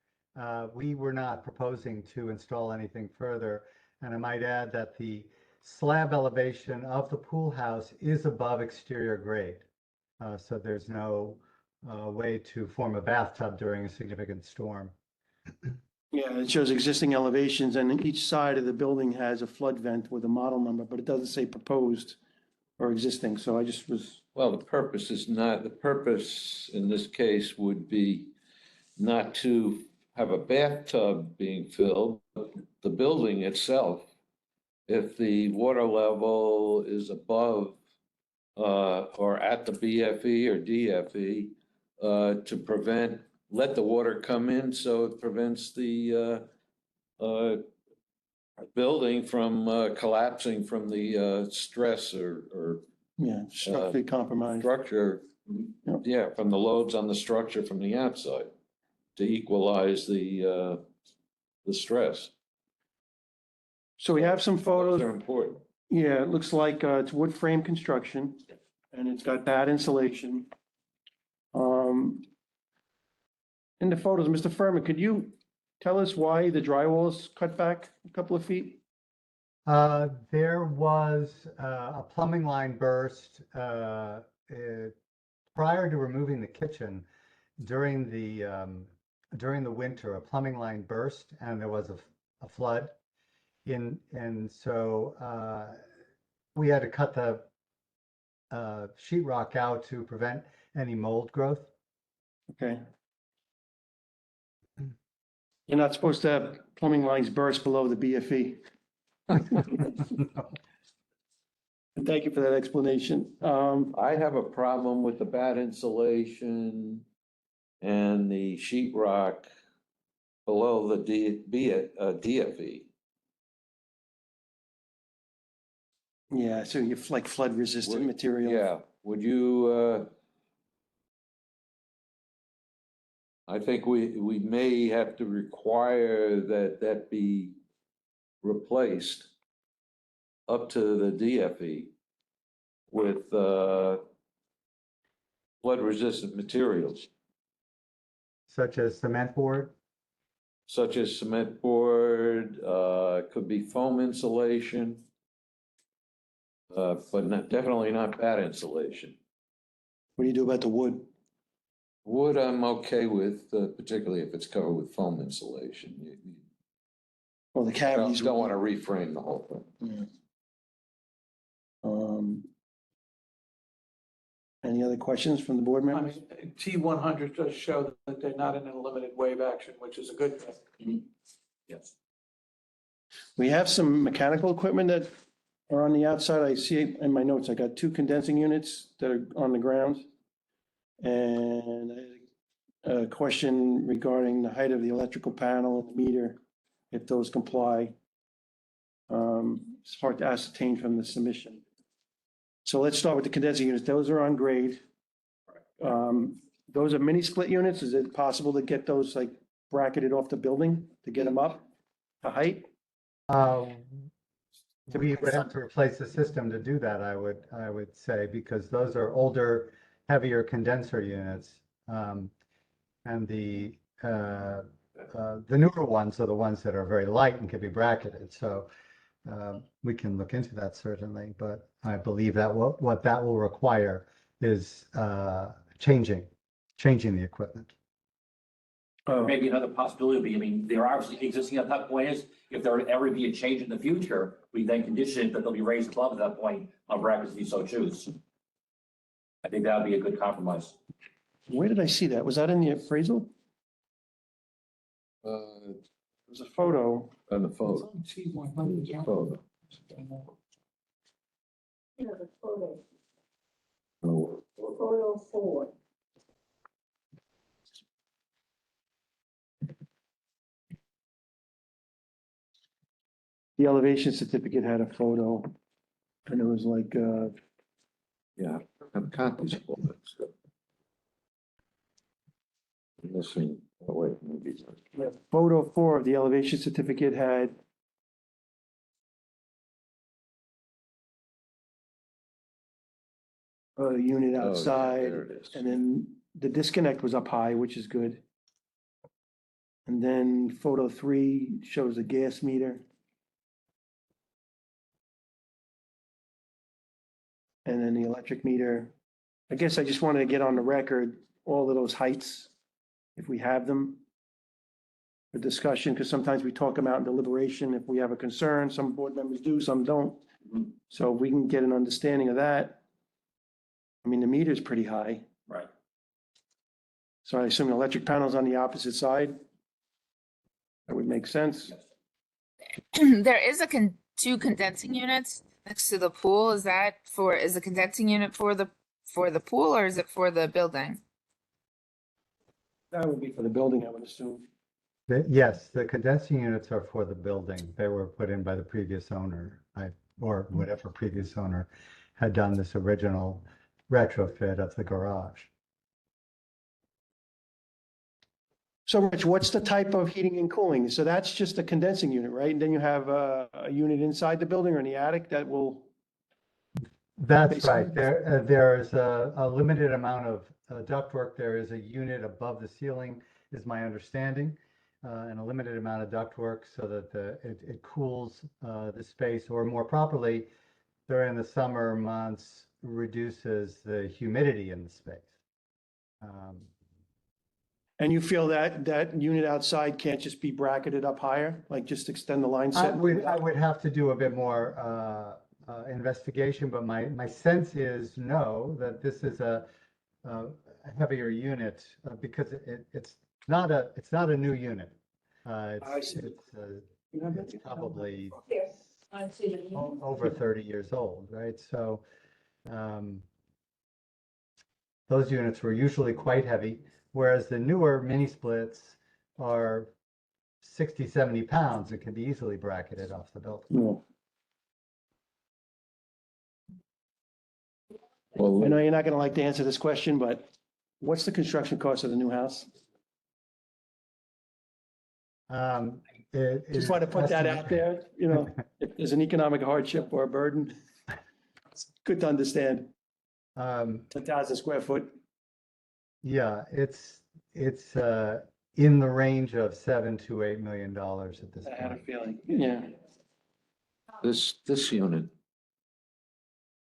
We were not proposing to install anything further. And I might add that the slab elevation of the pool house is above exterior grade. So there's no way to form a bathtub during a significant storm. Yeah, it shows existing elevations and each side of the building has a flood vent with a model number, but it doesn't say proposed or existing. So I just was, Well, the purpose in this case would be not to have a bathtub being filled, but the building itself. If the water level is above or at the BFE or DFE, to let the water come in so it prevents the building from collapsing from the stress or yeah, structurally compromised. structure, Yep. yeah, from the loads on the structure from the outside to equalize the stress. So we have some Those photos. are important. Yeah, it looks like it's wood frame construction and it's got bad insulation. In the photos, Mr. Furman, could you tell us why the drywall is cut back a couple of feet? There was a plumbing line burst prior to removing the kitchen during the winter. A plumbing line burst and there was a flood and so we had to cut the sheetrock out to prevent any mold growth. Okay. You're not supposed to have plumbing lines burst below the BFE. Thank you for that explanation. I have a problem with the bad insulation and the sheetrock below the DFE. Yeah, so you're like flood resistant material. Yeah, would you, I think we may have to require that be replaced up to the DFE with flood resistant materials. Such as cement board? Such as cement board, could be foam insulation. But definitely not bad insulation. What do you do about the wood? Wood I'm okay with, particularly if it's covered with foam insulation. You Well, the cavities. don't want to reframe the whole thing. Any other questions from the board I members? mean, T100 does show that they're not in a limited wave action, which is a good thing. Yes. We have some mechanical equipment that are on the outside. I see in my notes, I got 2 condensing units that are on the ground. And I had a question regarding the height of the electrical panel and the meter, if those comply. It's hard to ascertain from the submission. So let's start with the condensing units. Those are on grade. Those are mini split units. Is it possible to get those like bracketed off the building to get them up to height? We would have to replace the system to do that, I would say, because those are older, heavier condenser units. And the newer ones are the ones that are very light and can be bracketed. So we can look into that certainly, but I believe that what that will require is changing the equipment. Maybe another possibility would be, I mean, they're obviously existing at that point is, if there ever be a change in the future, we then condition it that they'll be raised above at that point on brackets if you so choose. I think that would be a good compromise. Where did I see that? Was that in the appraisal? There's a photo. On the photo. T100. Photo. You know, the photo, Oh, photo 4. The elevation certificate had a photo, and it was like, Yeah, I'm copies of all that stuff. Missing, oh wait, maybe. photo 4 of the elevation certificate had a unit Oh, yeah, outside, there it is. and then the disconnect was up high, which is good. And then photo 3 shows a gas meter. And then the electric meter. I guess I just wanted to get on the record, all of those heights, if we have them, for discussion, because sometimes we talk them out in deliberation if we have a concern. Some board members do, some don't. So if we can get an understanding of that. I mean, the meter's pretty high, Right. so I assume the electric panel's on the opposite side. That would make sense. There is two condensing units next to the pool. Is the condensing unit for the pool, or is it for the building? That would be for the building, I would assume. Yes, the condensing units are for the building. They were put in by the previous owner, or whatever previous owner had done this original retrofit of the garage. So Rich, what's the type of heating and cooling? So that's just a condensing unit, right? And then you have a unit inside the building or in the attic that will, That's right. There is a limited amount of ductwork. There is a unit above the ceiling, is my understanding, and a limited amount of ductwork so that it cools the space, or more properly, during the summer months, reduces the humidity in the space. and you feel that that unit outside can't just be bracketed up higher, like just extend the line I set? would have to do a bit more investigation, but my sense is no, that this is a heavier unit because it's not a new unit. It's probably over 30 years old, right? So those units were usually quite heavy, whereas the newer mini splits are 60, 70 pounds and can be easily bracketed off the building. No. Well, I know you're not gonna like to answer this question, but what's the construction cost of the new house? Just want to put that out there, you know, if there's an economic hardship or a burden. It's good to understand. 10,000 square foot. Yeah, it's in the range of $7 to $8 million at this I had a point. feeling, yeah. this unit.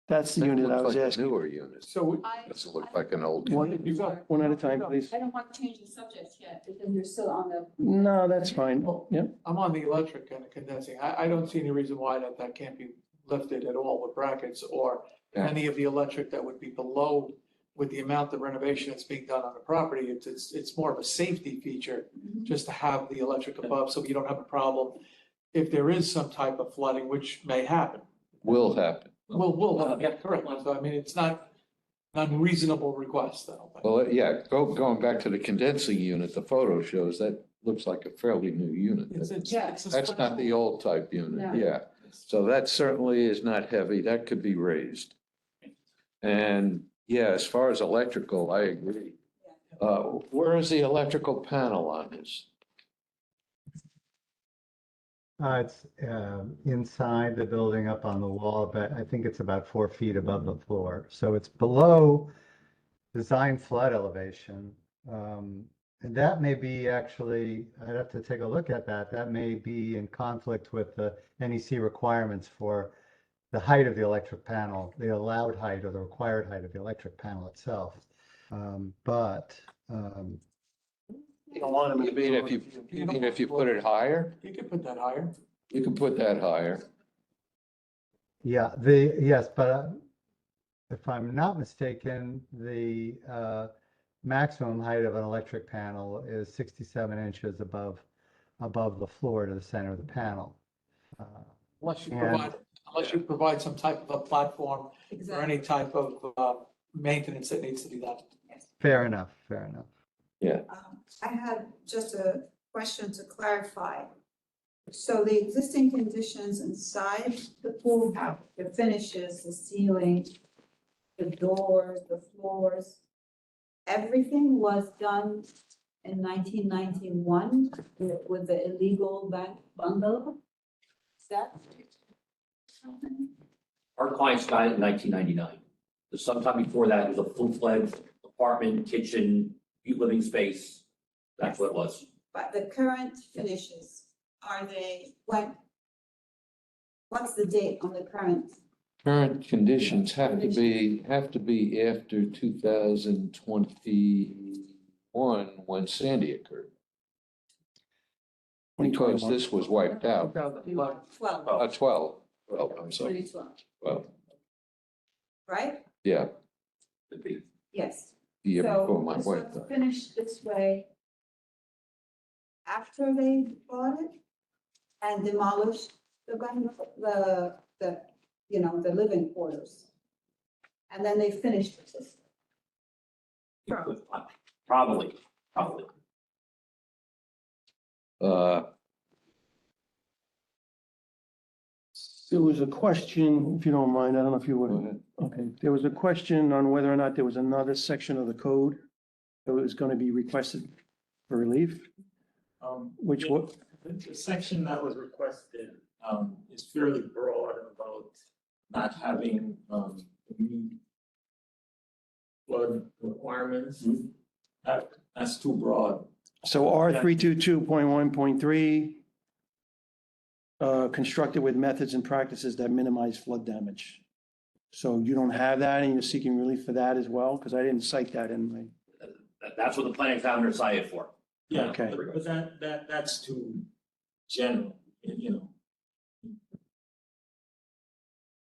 That's the that unit I looks was like a asking. Newer unit. So Doesn't look like an old One, unit. one at a time, please. I don't want to change the subject yet because you're still on the. No, that's fine. Yep. I'm on the electric and the condensing. I don't see any reason why that can't be lifted at all with brackets or Yeah. any of the electric that would be below with the amount of renovation that's being done on the property. It's more of a safety feature just to have the electric above so you don't have a problem if there is some type of flooding, which may happen. Will happen. Will, yeah, correct. So I mean, it's not an unreasonable request, I don't think. Well, yeah, going back to the condensing unit, the photo shows that looks like a fairly new unit. It's a That's not the old type No. unit, yeah. So that certainly is not heavy. That could be raised. And yeah, as far as electrical, I agree. Where is the electrical panel on this? It's inside the building up on the wall, but I think it's about 4 feet above the floor. So it's below design flood elevation. And that may be actually, I'd have to take a look at that. That may be in conflict with the NEC requirements for the height of the electric panel, the allowed height or the required height of the electric panel itself. You don't want them. You mean if you put it higher? You could put that higher. You can put that higher. Yeah, yes, but if I'm not mistaken, the maximum height of an electric panel is 67 inches above the floor to the center of the panel. Unless you And- provide some type of a platform or Exactly. any type of maintenance that needs to be done. Fair enough, fair enough. Yeah. I had just a question to clarify. So the existing conditions inside the pool, the finishes, the ceiling, the doors, the floors, everything was done in 1991 with the illegal bungalow? Is that something? Our clients got it in 1999. So sometime before that, it was a full-fledged apartment, kitchen, living space. That's what it was. But the current finishes, are they, what's the date on the current? Current conditions have to be after 2021 when Sandy occurred. Because this was wiped out. 12, 12, I'm sorry, 2012, 12, right? yeah, Could be. Yes. the year So before my this wife was died. finished this way after they bought it and demolished the bungalow, the, you know, the living quarters. And then they finished it this way. Probably. There was a question, if you don't mind, I don't know if you Go would. ahead. Okay, there was a question on whether or not there was another section of the code that was going to be requested for relief, which yeah, what, the section that was requested, is fairly broad about not having, meet flood requirements. That's too broad. so R 322.1.3 constructed with methods and practices that minimize flood damage. So you don't have that and you're seeking relief for that as well? Because I didn't cite that in my, That's what the planning examiner cited for. Yeah, Okay. but that's too general, you know.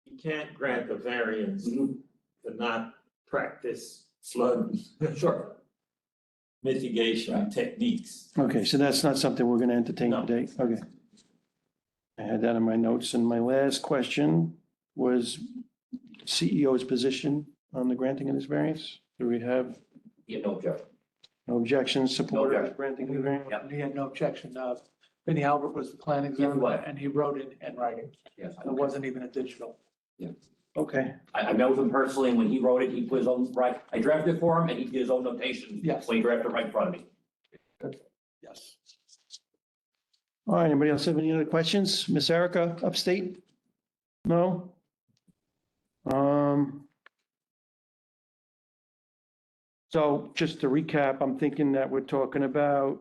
You can't grant a variance to not practice flood Sure. mitigation techniques. okay, so that's not something we're going to entertain No. today? Okay. I had that in my notes, and my last question was CEO's position on the granting of this variance. Do we have Yeah, no objection. no objections, support of objection. granting the variance? Yep. He had no objection. Vinnie Albert was the planning examiner what? and he wrote it in writing. Yes. It wasn't even a digital. Okay, I met with him personally, and when he wrote it, he put his own, right, I drafted it for him, and he did his own notation. Yes. When he drafted it right in front of me. Yes. all right, anybody else have any other questions? Miss Erica, upstate? No? So just to recap, I'm thinking that we're talking about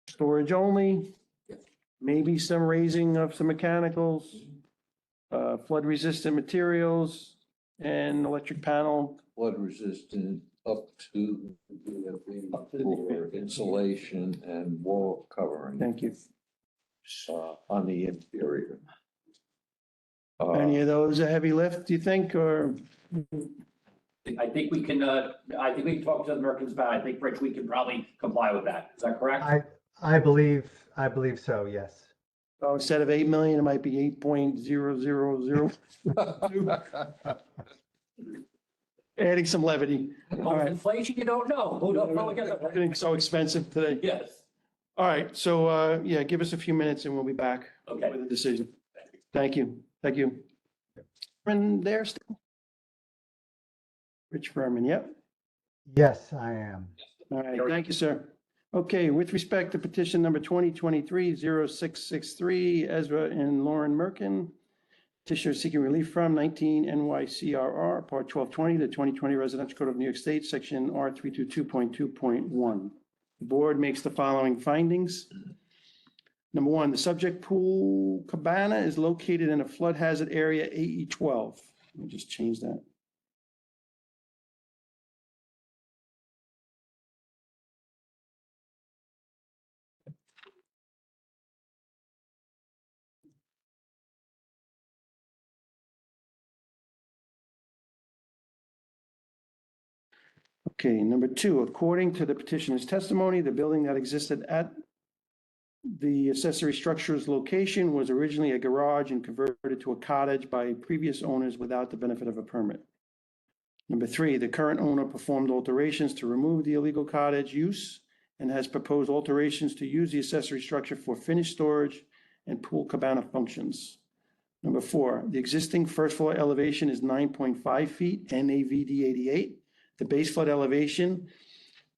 storage only, maybe some raising of some mechanicals, flood resistant materials, and electric panel. Flood resistant up to for insulation and wall covering Thank you. on the interior. Any of those a heavy lift, do you think, or? I think we can talk to the Merkins about it. I think, Rich, we can probably comply with that. Is that correct? I believe so, yes. So instead of 8 million, it might be 8.000. Adding some levity. All right. Inflation, you don't know. Who don't know? Everything's so expensive today. Yes. All right, so, yeah, give us a few minutes and we'll be back Okay. with a decision. Thank you. Thank you. And there still? Rich Berman, yep. Yes, I am. All right, thank you, sir. Okay, with respect to petition number 2023-0663, Ezra and Lauren Merkin, petitioner seeking relief from 19 NYCRR, Part 1220, the 2020 Residential Code of New York State, Section R 322.2.1. The board makes the following findings. Number one, the subject pool cabana is located in a flood hazard area AE 12. Let me just change that. Okay, number two, according to the petitioner's testimony, the building that existed at the accessory structure's location was originally a garage and converted to a cottage by previous owners without the benefit of a permit. Number three, the current owner performed alterations to remove the illegal cottage use and has proposed alterations to use the accessory structure for finished storage and pool cabana functions. Number 4, the existing first floor elevation is 9.5 feet, NAVD 88. The base flood elevation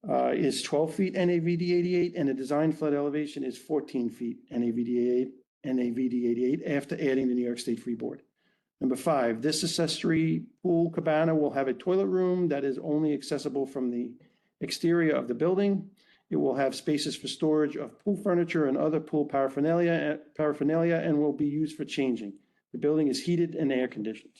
is 12 feet, NAVD 88, and the design flood elevation is 14 feet, NAVD 88, after adding the New York State Freeboard. Number 5, this accessory pool cabana will have a toilet room that is only accessible from the exterior of the building. It will have spaces for storage of pool furniture and other pool paraphernalia and will be used for changing. The building is heated and air conditioned.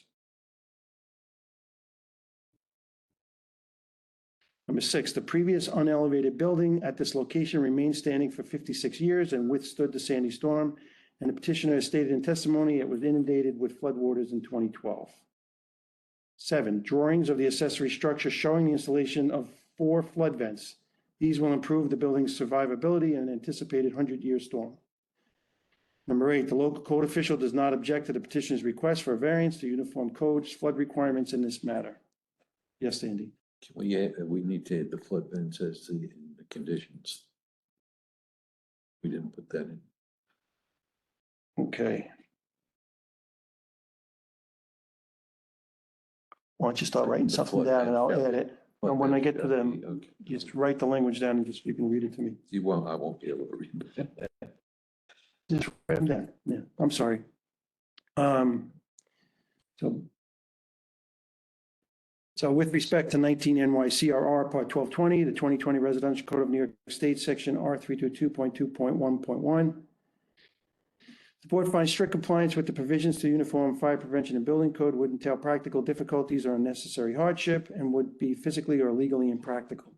Number 6, the previous unelevated building at this location remained standing for 56 years and withstood the Sandy storm, and the petitioner has stated in testimony it was inundated with floodwaters in 2012. 7, drawings of the accessory structure showing the installation of 4 flood vents. These will improve the building's survivability in an anticipated 100-year storm. Number 8, the local code official does not object to the petitioner's request for a variance to uniform codes flood requirements in this matter. Yes, Andy. We need to add the flood vents as the conditions. We didn't put that in. Okay. Why don't you start writing something down and I'll add it. And when I get to them, just write the language down and just, you can read it to me. You won't, I won't be able to read it. Just write them down. Yeah, I'm sorry. So with respect to 19 NYCRR Part 1220, the 2020 Residential Code of New York State, Section R322.2.1.1, the board finds strict compliance with the provisions to Uniform Fire Prevention and Building Code would entail practical difficulties or unnecessary hardship and would be physically or legally impractical.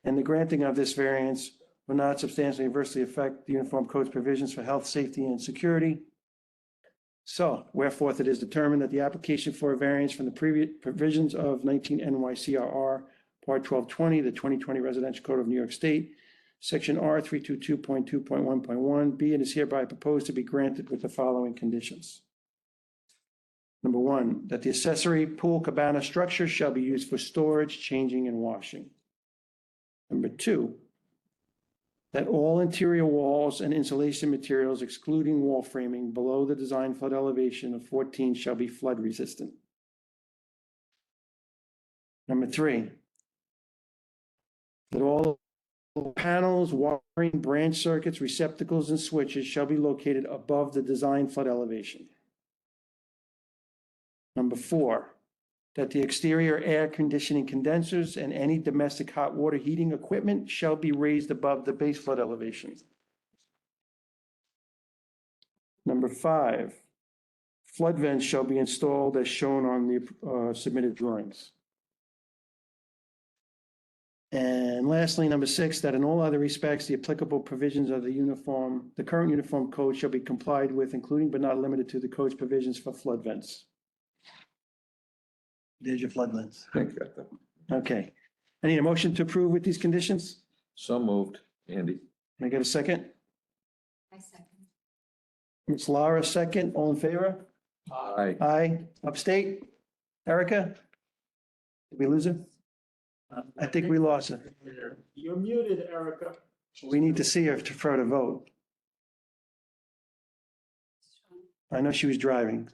And the granting of this variance will not substantially adversely affect the Uniform Code's provisions for health, safety, and security. So, wherefore it is determined that the application for a variance from the previous provisions of 19 NYCRR Part 1220, the 2020 Residential Code of New York State, Section R322.2.1.1, be and is hereby proposed to be granted with the following conditions. Number 1, that the accessory pool cabana structure shall be used for storage, changing, and washing. Number 2, that all interior walls and insulation materials excluding wall framing below the design flood elevation of 14 shall be flood resistant. Number 3, that all panels, wiring, branch circuits, receptacles, and switches shall be located above the design flood elevation. Number 4, that the exterior air conditioning condensers and any domestic hot water heating equipment shall be raised above the base flood elevation. Number 5, flood vents shall be installed as shown on the submitted drawings. And lastly, number 6, that in all other respects, the applicable provisions of the current uniform code shall be complied with, including but not limited to the code's provisions for flood vents. There's your flood vents. I got that. Okay. I need a motion to approve with these conditions. So moved, Andy. Can I get a second? I second. Ms. Lara, second. All in favor? Aye. Aye. Upstate? Erica? Did we lose her? I think we lost her. You're muted, Erica. We need to see her for her to vote. I know she was driving.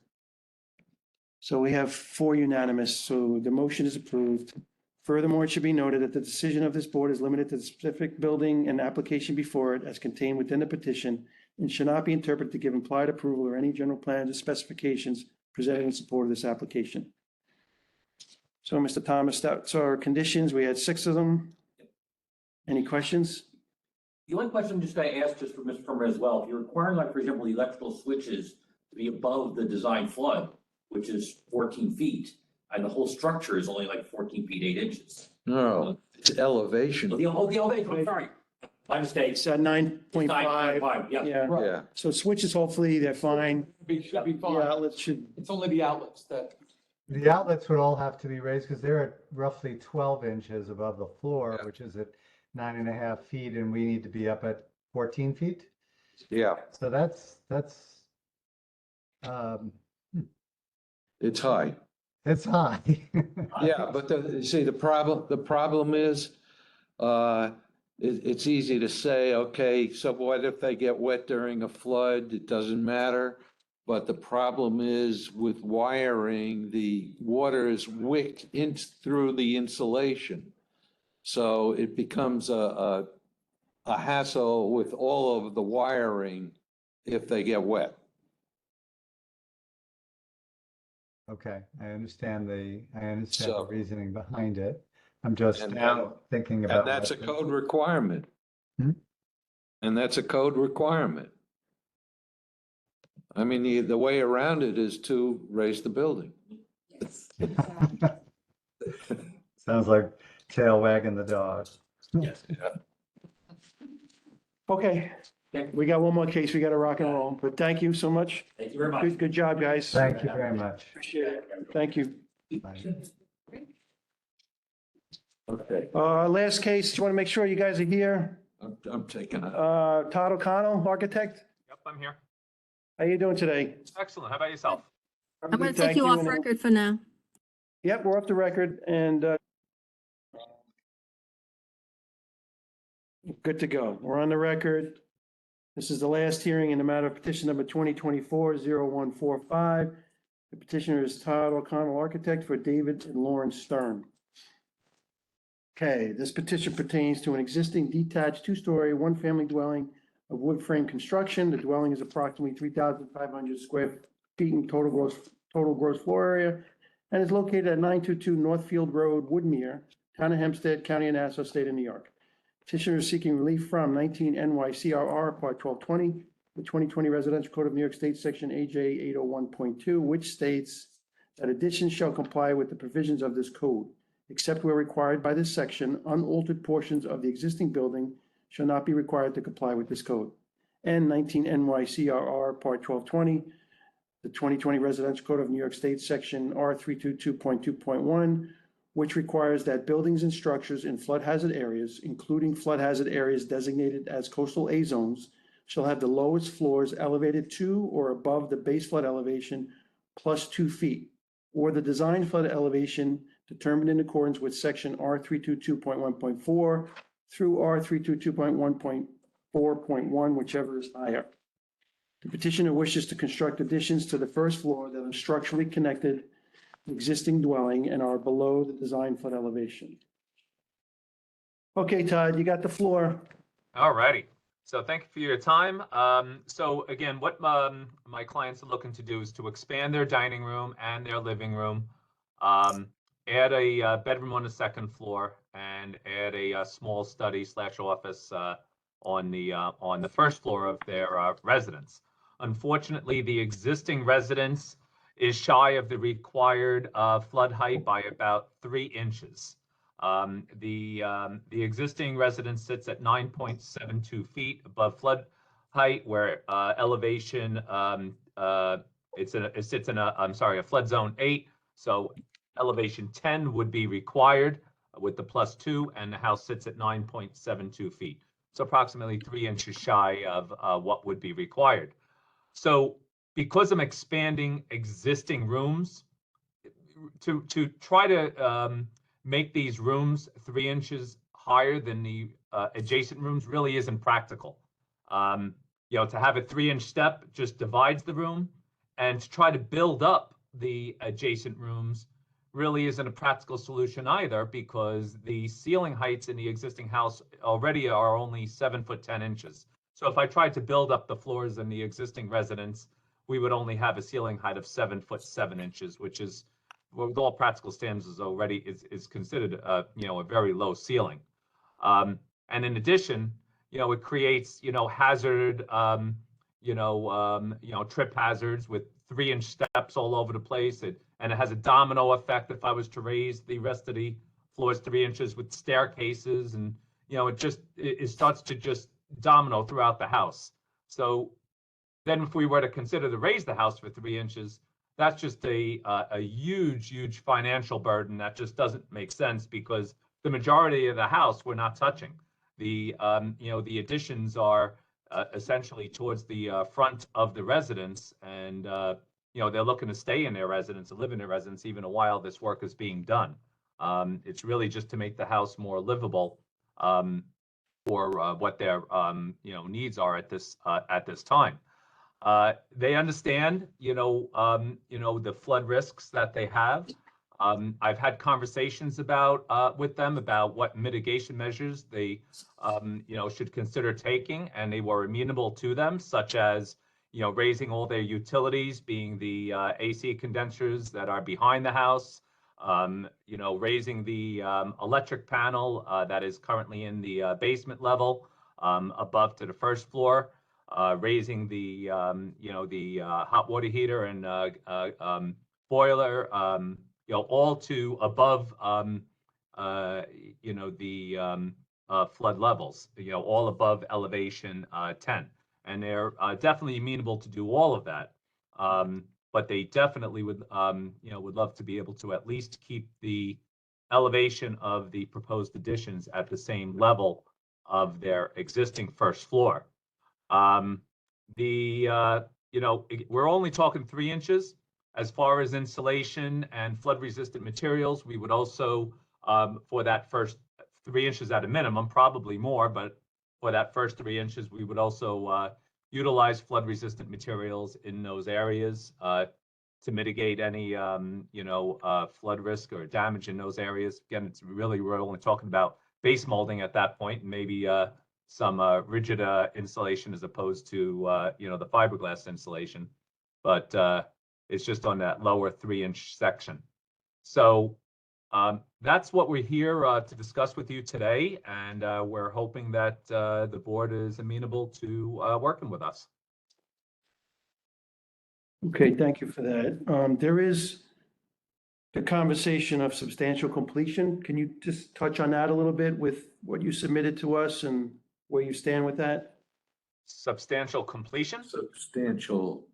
So we have 4 unanimous, so the motion is approved. Furthermore, it should be noted that the decision of this board is limited to the specific building and application before it as contained within the petition and should not be interpreted to give implied approval or any general plans or specifications presented in support of this application. So, Mr. Thomas, that's our conditions. We had 6 of them. Any questions? The only question I'm just going to ask, just for Mr. Firmer as well, if you're requiring, like, for example, the electrical switches to be above the design flood, which is 14 feet, and the whole structure is only like 14 feet, 8 inches. No, it's elevation. The elevation, I'm sorry. My mistake. It's at 9.5. 9.5, yeah. Yeah. So switches, hopefully they're fine. Should be The fine. outlets should, It's only the outlets that, The outlets would all have to be raised because they're at roughly 12 inches above the floor, which is at 9.5 feet, and we need to be up at 14 feet. Yeah, So that's it's high. it's high. Yeah, but see, the problem is, it's easy to say, okay, so what if they get wet during a flood? It doesn't matter. But the problem is with wiring, the water is wicked in through the insulation. So it becomes a hassle with all of the wiring if they get wet. Okay, I understand the So- reasoning behind it. I'm just And thinking about. And that's a code requirement. Hmm? And that's a code requirement. I mean, the way around it is to raise the building. Sounds like tail wagging the dog. Yes. Okay, Okay. we got one more case. We got to rock and roll, but thank you so much. Thank you very much. Good job, guys. Thank you very much. Appreciate it. Thank you. Bye. Okay, Last case, do you want to make sure you guys are here? I'm taking it. Todd O'Connell, architect, Yep, I'm here. how you doing today? Excellent. How about yourself? I'm going good, to take thank you off and- record for now. Yep, we're off the record and good to go. We're on the record. This is the last hearing in the matter of petition number 2024-0145. The petitioner is Todd O'Connell, architect, for David and Lauren Stern. Okay, this petition pertains to an existing detached two-story, one-family dwelling of wood frame construction. The dwelling is approximately 3,500 square feet in total gross floor area and is located at 922 Northfield Road, Woodmere, Town of Hempstead, County of Nassau, State of New York. Petitioner is seeking relief from 19 NYCRR Part 1220, the 2020 Residential Code of New York State, Section AJ 801.2, which states that additions shall comply with the provisions of this code. Except where required by this section, unaltered portions of the existing building shall not be required to comply with this code. And 19 NYCRR Part 1220, the 2020 Residential Code of New York State, Section R322.2.1, which requires that buildings and structures in flood hazard areas, including flood hazard areas designated as coastal A zones, shall have the lowest floors elevated to or above the base flood elevation plus 2 feet, or the design flood elevation determined in accordance with section R322.1.4 through R322.1.4.1, whichever is higher. The petitioner wishes to construct additions to the first floor that are structurally connected to the existing dwelling and are below the design flood elevation. Okay, Todd, you got the floor. All righty. So thank you for your time. So again, what my clients are looking to do is to expand their dining room and their living room, add a bedroom on the second floor, and add a small study/office on the first floor of their residence. Unfortunately, the existing residence is shy of the required flood height by about 3 inches. The existing residence sits at 9.72 feet above flood height, where elevation it sits in a flood zone 8, so elevation 10 would be required with the +2, and the house sits at 9.72 feet. So approximately 3 inches shy of what would be required. So because I'm expanding existing rooms, to try to make these rooms 3 inches higher than the adjacent rooms really isn't practical. To have a 3-inch step just divides the room, and to try to build up the adjacent rooms really isn't a practical solution either, because the ceiling heights in the existing house already are only 7 foot 10 inches. So if I tried to build up the floors in the existing residence, we would only have a ceiling height of 7 foot 7 inches, which is, with all practical standards, is considered a very low ceiling. And in addition, it creates hazard trip hazards with 3-inch steps all over the place, and it has a domino effect if I was to raise the rest of the floors 3 inches with staircases, and it starts to just domino throughout the house. So then if we were to consider to raise the house for 3 inches, that's just a huge financial burden that just doesn't make sense, because the majority of the house we're not touching. The additions are essentially towards the front of the residence, and they're looking to stay in their residence and live in their residence even while this work is being done. It's really just to make the house more livable. for what their needs are at this time. They understand, the flood risks that they have. I've had conversations with them about what mitigation measures they, should consider taking, and they were amenable to them, such as, raising all their utilities, being the AC condensers that are behind the house, raising the electric panel that is currently in the basement level above to the first floor. Raising the hot water heater and boiler, all to above the flood levels, all above elevation 10, and they're definitely amenable to do all of that. But they definitely would love to be able to at least keep the elevation of the proposed additions at the same level of their existing first floor. We're only talking 3 inches as far as insulation and flood resistant materials. We would also, for that first 3 inches at a minimum, probably more, but for that first 3 inches, we would also utilize flood resistant materials in those areas to mitigate any, flood risk or damage in those areas. Again, we're only talking about base molding at that point, and maybe some rigid insulation as opposed to the fiberglass insulation, but it's just on that lower 3-inch section. So that's what we're here to discuss with you today, and we're hoping that the board is amenable to working with us. Okay, thank you for that. There is the conversation of substantial completion. Can you just touch on that a little bit with what you submitted to us and where you stand with that? Substantial completion? Substantial.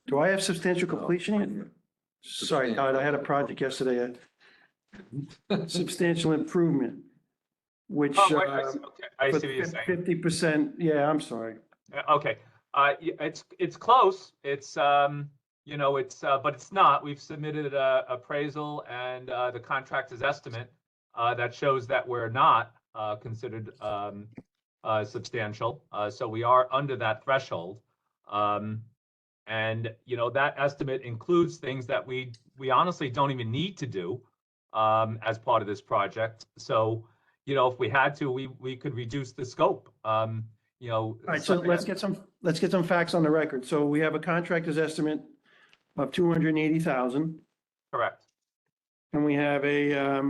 Do I have substantial completion yet? Sorry, Todd, I had a project yesterday. Substantial improvement, which. Oh, right, I see what you're saying. 50%, yeah, I'm sorry. Okay, it's close. It's but it's not. We've submitted a appraisal and the contractor's estimate that shows that we're not considered substantial. So we are under that threshold. And that estimate includes things that we honestly don't even need to do as part of this project. So, if we had to, we could reduce the scope. All right, so let's get some facts on the record. So we have a contractor's estimate of 280,000. Correct. And we have a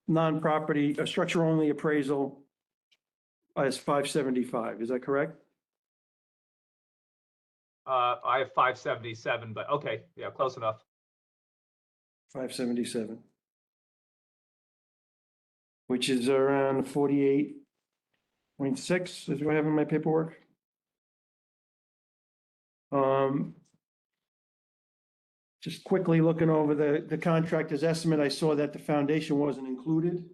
non-property, a structure-only appraisal as 575. Is that correct? I have 577, but okay, yeah, close enough. 577. Which is around 48.6, is what I have in my paperwork. Just quickly looking over the contractor's estimate, I saw that the foundation wasn't included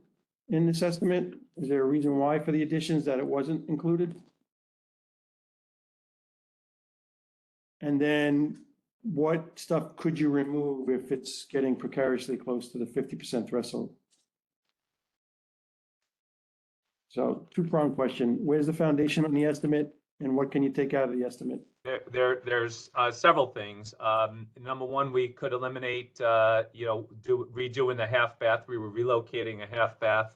in this estimate. Is there a reason why for the additions that it wasn't included? And then what stuff could you remove if it's getting precariously close to the 50% threshold? So two-pronged question. Where's the foundation on the estimate and what can you take out of the estimate? There's several things. Number one, we could eliminate, redoing the half bath. We were relocating a half bath.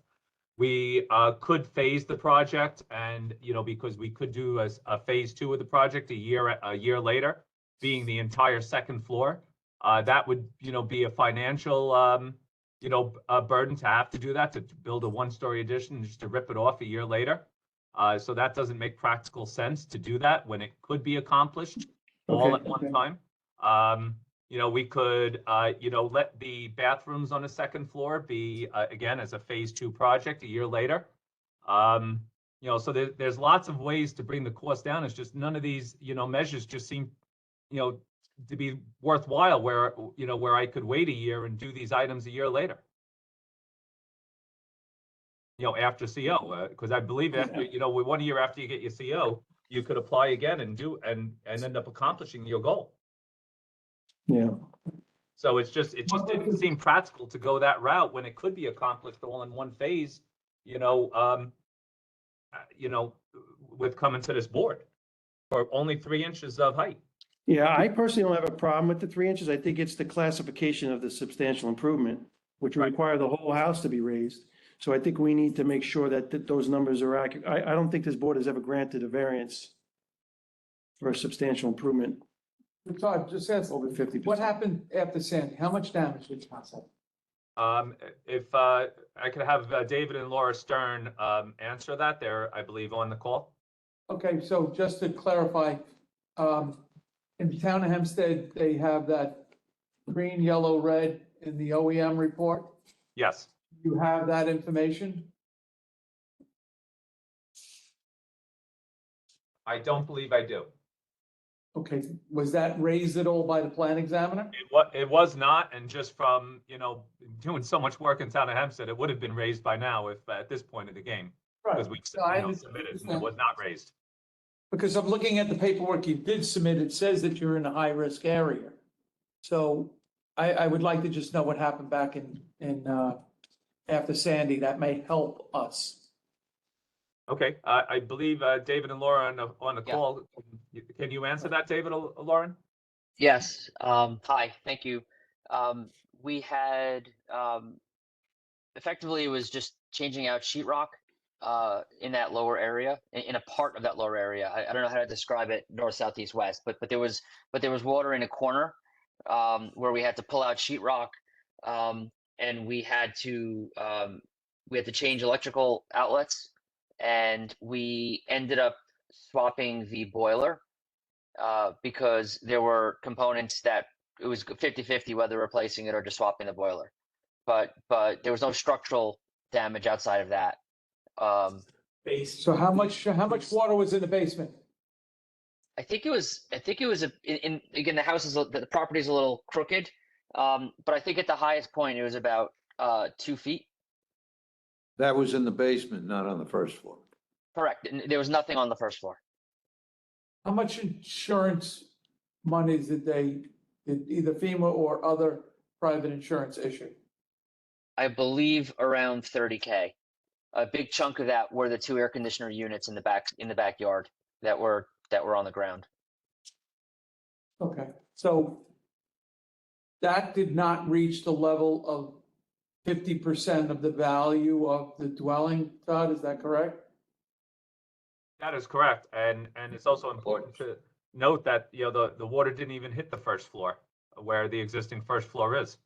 We could phase the project, and because we could do a phase 2 of the project a year later, being the entire second floor. That would be a financial a burden to have to do that, to build a 1-story addition just to rip it off a year later. So that doesn't make practical sense to do that when it could be accomplished all at one time. We could, let the bathrooms on the second floor be, again, as a phase 2 project a year later. So there's lots of ways to bring the cost down. It's just none of these, measures just seem, to be worthwhile where I could wait a year and do these items a year later. After CO, because I believe after, 1 year after you get your CO, you could apply again and end up accomplishing your goal. Yeah. So it just didn't seem practical to go that route when it could be accomplished all in one phase, you know, with coming to this board for only 3 inches of height. Yeah, I personally don't have a problem with the 3 inches. I think it's the classification of the substantial improvement, which would require the whole house to be raised. So I think we need to make sure that those numbers are accurate. I don't think this board has ever granted a variance for a substantial improvement Todd, just ask, over 50%. what happened after Sandy? How much damage did the house have? If I could have David and Laura Stern answer that, they're, I believe, on the call. Okay, so just to clarify, in the town of Hempstead, they have that green, yellow, red in the OEM report. Yes. You have that information? I don't believe I do. Okay, was that raised at all by the plan examiner? It was not, and just from, doing so much work in town of Hempstead, it would have been raised by now if at this point of the game. Because we submitted, and it was not raised. Because I'm looking at the paperwork you did submit, it says that you're in a high-risk area. So I would like to just know what happened back in after Sandy. That may help us. Okay, I believe David and Laura on the call. Can you answer that, David or Lauren? Yes. Hi, thank you. We had effectively it was just changing out sheetrock in that lower area, in a part of that lower area. I don't know how to describe it, north, south, east, west, but there was water in a corner where we had to pull out sheetrock, and we had to change electrical outlets, and we ended up swapping the boiler because there were components that it was 50-50 whether replacing it or just swapping the boiler. But there was no structural damage outside of that. So how much water was in the basement? I think it was again, the house is the property is a little crooked, but I think at the highest point it was about 2 feet. That was in the basement, not on the first floor. Correct. And there was nothing on the first floor. How much insurance monies did either FEMA or other private insurance issue? I believe around 30K. A big chunk of that were the 2 air conditioner units in the backyard that were on the ground. Okay, so that did not reach the level of 50% of the value of the dwelling, Todd, is that correct? That is correct, and it's also important to note that the water didn't even hit the first floor, where the existing first floor is.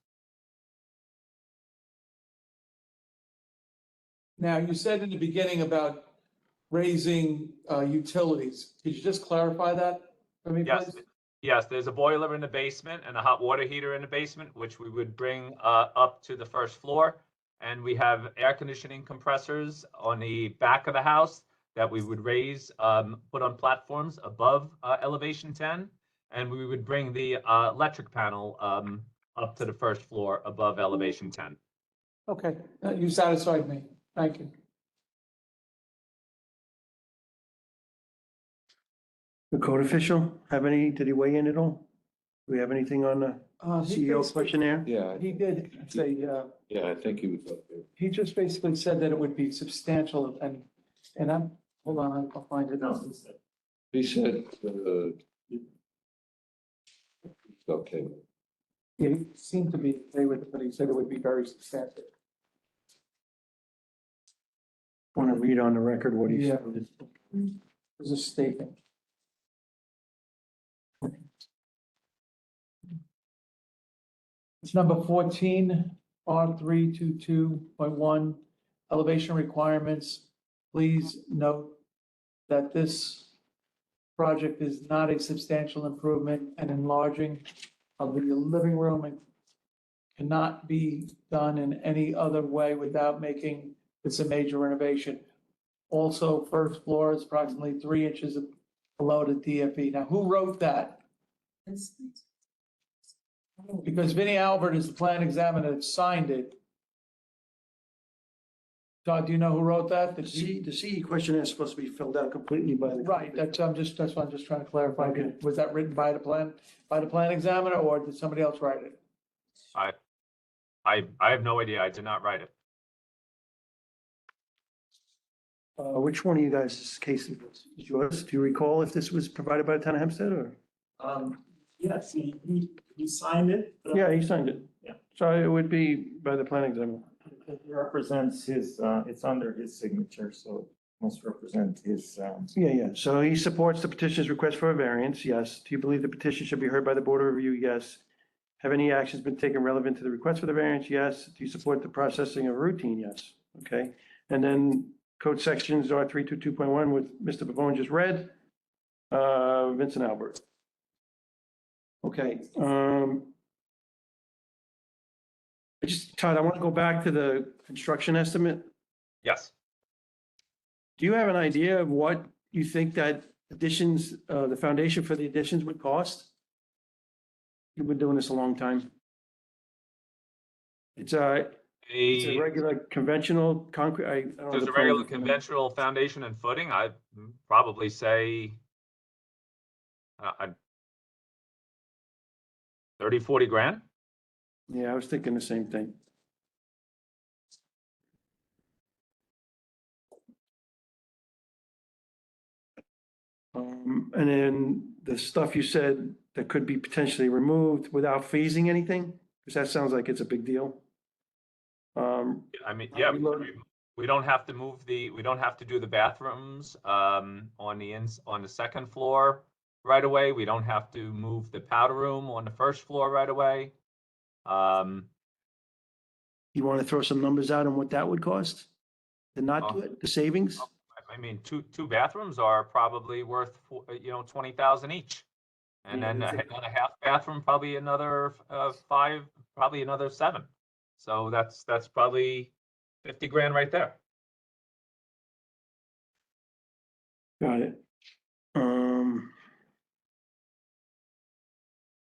Now, you said in the beginning about raising utilities. Could you just clarify that for me, Yes, please? yes. There's a boiler in the basement and a hot water heater in the basement, which we would bring up to the first floor, and we have air conditioning compressors on the back of the house that we would raise, put on platforms above elevation 10, and we would bring the electric panel up to the first floor above elevation 10. Okay, you satisfied me. Thank you. The code official did he weigh in at all? Do we have anything on the He CEO basically- questionnaire? Yeah, He did say, yeah, I think he was up there. he just basically said that it would be substantial and hold on, I'll find it. He said, okay. Yeah, he seemed to be okay with it, but he said it would be very substantial. Want to read on the record what he Yeah. said? There's a statement. It's number 14, R322.1, elevation requirements. Please note that this project is not a substantial improvement and enlarging of the living room and cannot be done in any other way without making this a major renovation. Also, first floor is approximately 3 inches below the DFE. Now, who wrote that? Because Vinnie Albert is the plan examiner that signed it. Todd, do you know who wrote that? The CE questionnaire is supposed to be filled out completely by the. Right, that's what I'm just trying to clarify. Was that written by the plan examiner or did somebody else write it? I have no idea. I did not write it. Which one of you guys' case is yours? Do you recall if this was provided by the town of Hempstead or? Yes, he signed it. Yeah, he signed it. Yeah. So it would be by the planning examiner. It represents his, it's under his signature, so it must represent his, Yeah. So he supports the petitioner's request for a variance, yes. Do you believe the petition should be heard by the Board of Review? Yes. Have any actions been taken relevant to the request for the variance? Yes. Do you support the processing of routine? Yes. Okay. And then code sections are 322.1 with Mr. Pavone just read. Vincent Albert. Okay. Todd, I want to go back to the construction estimate. Yes. Do you have an idea of what you think that additions, the foundation for the additions would cost? You've been doing this a long time. It's a regular conventional concrete. I don't know There's the a regular term. conventional foundation and footing. I'd probably say 30, 40 grand. Yeah, I was thinking the same thing. And then the stuff you said that could be potentially removed without phasing anything, because that sounds like it's a big deal. I mean, yeah, we don't have to we don't have to do the bathrooms on the second floor right away. We don't have to move the powder room on the first floor right away. You want to throw some numbers out on what that would cost? To not do it, the savings? I mean, two bathrooms are probably worth, 20,000 each. And Yeah, then that's a half bathroom, probably another 5, probably another 7. So that's probably 50 grand right there. Got it.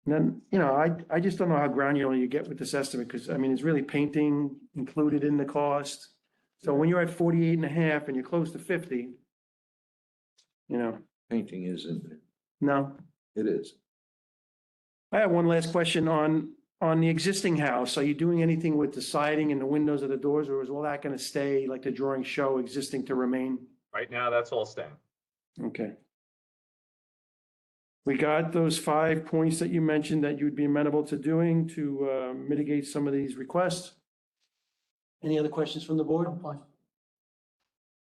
Then, I just don't know how granular you get with this estimate, because I mean, it's really painting included in the cost. So when you're at 48 and a half and you're close to 50, Painting isn't, no. it is. I have one last question on the existing house. Are you doing anything with the siding and the windows or the doors, or is all that going to stay like the drawings show, existing to remain? Right now, that's all staying. Okay. We got those 5 points that you mentioned that you'd be amenable to doing to mitigate some of these requests. Any other questions from the board?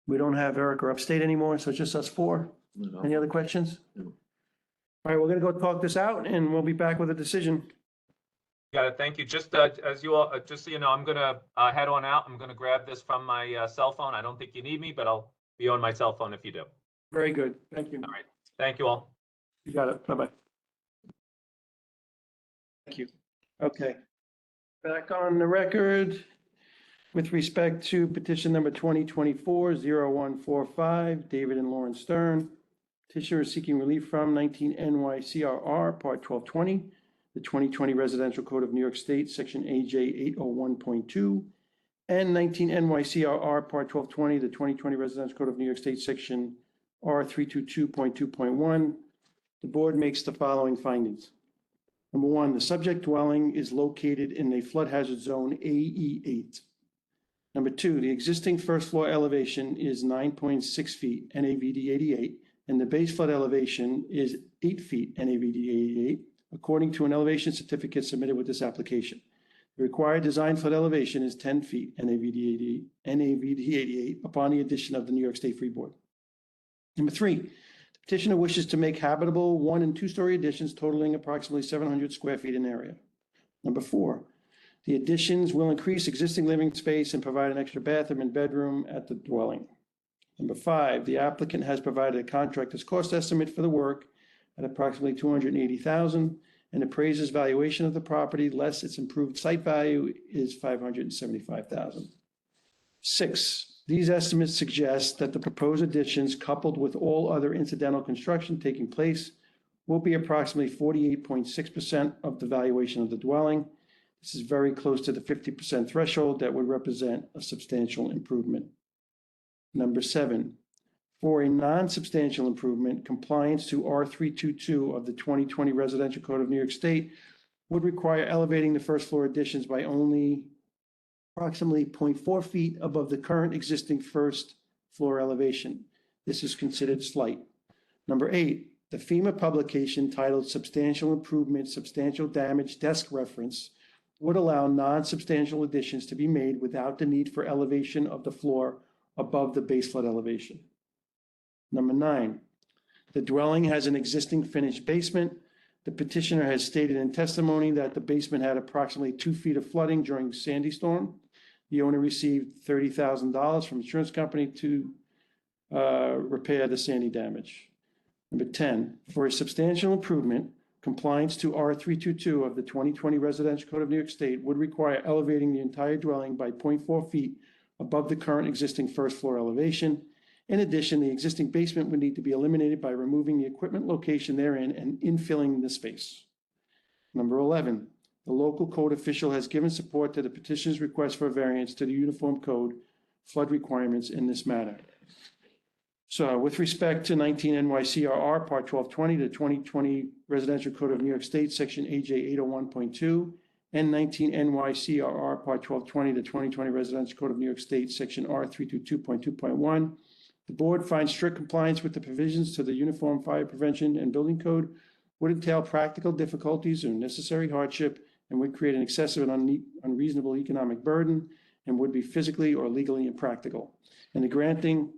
We don't have Eric or Upstate anymore, so it's just us 4. No. Any other questions? No. All right, we're gonna go talk this out and we'll be back with a decision. Got it. Thank you. Just as you all, just so you know, I'm gonna head on out. I'm gonna grab this from my cell phone. I don't think you need me, but I'll be on my cell phone if you do. Very good. Thank you. All right. Thank you all. You got it. Bye-bye. Thank you. Okay. Back on the record with respect to petition number 2024-0145, David and Lauren Stern. Petitioner is seeking relief from 19 NYCRR, Part 1220, the 2020 Residential Code of New York State, Section AJ 801.2, and 19 NYCRR, Part 1220, the 2020 Residential Code of New York State, Section R322.2.1. The board makes the following findings. Number 1, the subject dwelling is located in a flood hazard zone AE8. Number 2, the existing first floor elevation is 9.6 feet NAVD 88, and the base flood elevation is 8 feet NAVD 88, according to an elevation certificate submitted with this application. The required design flood elevation is 10 feet NAVD 88 upon the addition of the New York State Freeboard. Number 3, the petitioner wishes to make habitable 1- and 2-story additions totaling approximately 700 square feet in area. Number 4, the additions will increase existing living space and provide an extra bathroom and bedroom at the dwelling. Number 5, the applicant has provided a contractor's cost estimate for the work at approximately $280,000, and appraiser's valuation of the property less its improved site value is $575,000. 6, these estimates suggest that the proposed additions, coupled with all other incidental construction taking place, will be approximately 48.6% of the valuation of the dwelling. This is very close to the 50% threshold that would represent a substantial improvement. Number 7, for a non-substantial improvement, compliance to R322 of the 2020 Residential Code of New York State would require elevating the first floor additions by only approximately 0.4 feet above the current existing first floor elevation. This is considered slight. Number 8, the FEMA publication titled Substantial Improvement, Substantial Damage Desk Reference would allow non-substantial additions to be made without the need for elevation of the floor above the base flood elevation. Number 9, the dwelling has an existing finished basement. The petitioner has stated in testimony that the basement had approximately 2 feet of flooding during Sandy storm. The owner received $30,000 from insurance company to repair the Sandy damage. Number 10, for a substantial improvement, compliance to R322 of the 2020 Residential Code of New York State would require elevating the entire dwelling by 0.4 feet above the current existing first floor elevation. In addition, the existing basement would need to be eliminated by removing the equipment location therein and infilling the space. Number 11, the local code official has given support to the petitioner's request for a variance to the Uniform Code flood requirements in this matter. So with respect to 19 NYCRR Part 1220, the 2020 Residential Code of New York State, Section AJ 801.2, and 19 NYCRR Part 1220, the 2020 Residential Code of New York State, Section R322.2.1, the board finds strict compliance with the provisions to the Uniform Fire Prevention and Building Code would entail practical difficulties or necessary hardship and would create an excessive and unreasonable economic burden and would be physically or legally impractical. And the granting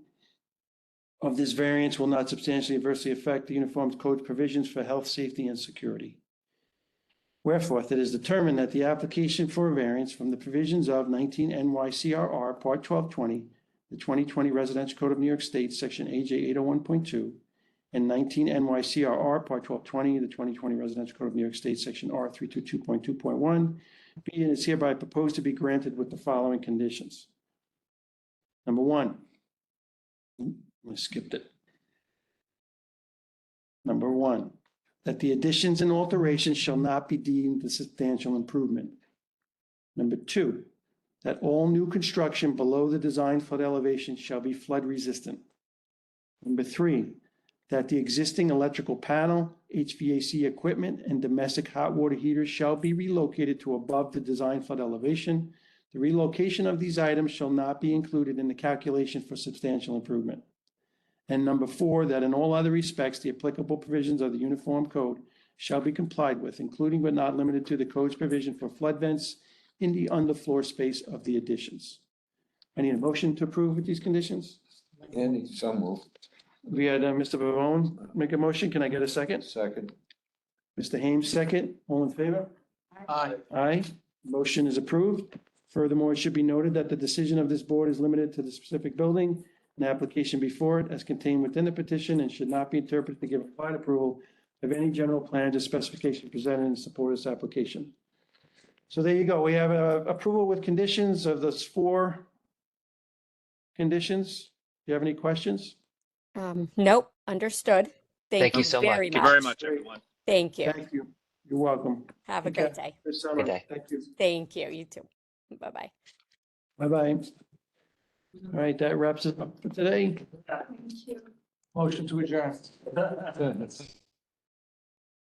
of this variance will not substantially adversely affect the Uniform Code's provisions for health, safety, and security. Wherefore, it is determined that the application for a variance from the provisions of 19 NYCRR Part 1220, the 2020 Residential Code of New York State, Section AJ 801.2, and 19 NYCRR Part 1220, the 2020 Residential Code of New York State, Section R322.2.1, be and is hereby proposed to be granted with the following conditions. Number 1, I skipped it. Number 1, that the additions and alterations shall not be deemed a substantial improvement. Number 2, that all new construction below the design flood elevation shall be flood resistant. Number 3, that the existing electrical panel, HVAC equipment, and domestic hot water heaters shall be relocated to above the design flood elevation. The relocation of these items shall not be included in the calculation for substantial improvement. And number 4, that in all other respects, the applicable provisions of the Uniform Code shall be complied with, including but not limited to the code's provision for flood vents in the underfloor space of the additions. I need a motion to approve with these conditions. Andy, so moved. We had Mr. Pavone make a motion. Can I get a second? Second. Mr. Hames, second. All in favor? Aye. Aye. Motion is approved. Furthermore, it should be noted that the decision of this board is limited to the specific building and application before it as contained within the petition and should not be interpreted to give applied approval of any general plans or specification presented in support of this application. So there you go. We have approval with conditions of those 4 conditions. Do you have any questions? Nope, understood. Thank you so much. very Thank you much. very much, everyone. Thank you. Thank you. You're welcome. Have a Okay. great day. Good summer. Good day. Thank you. Thank you. You too. Bye-bye. Bye-bye. All right, that wraps it up for today. Motion to adjourn.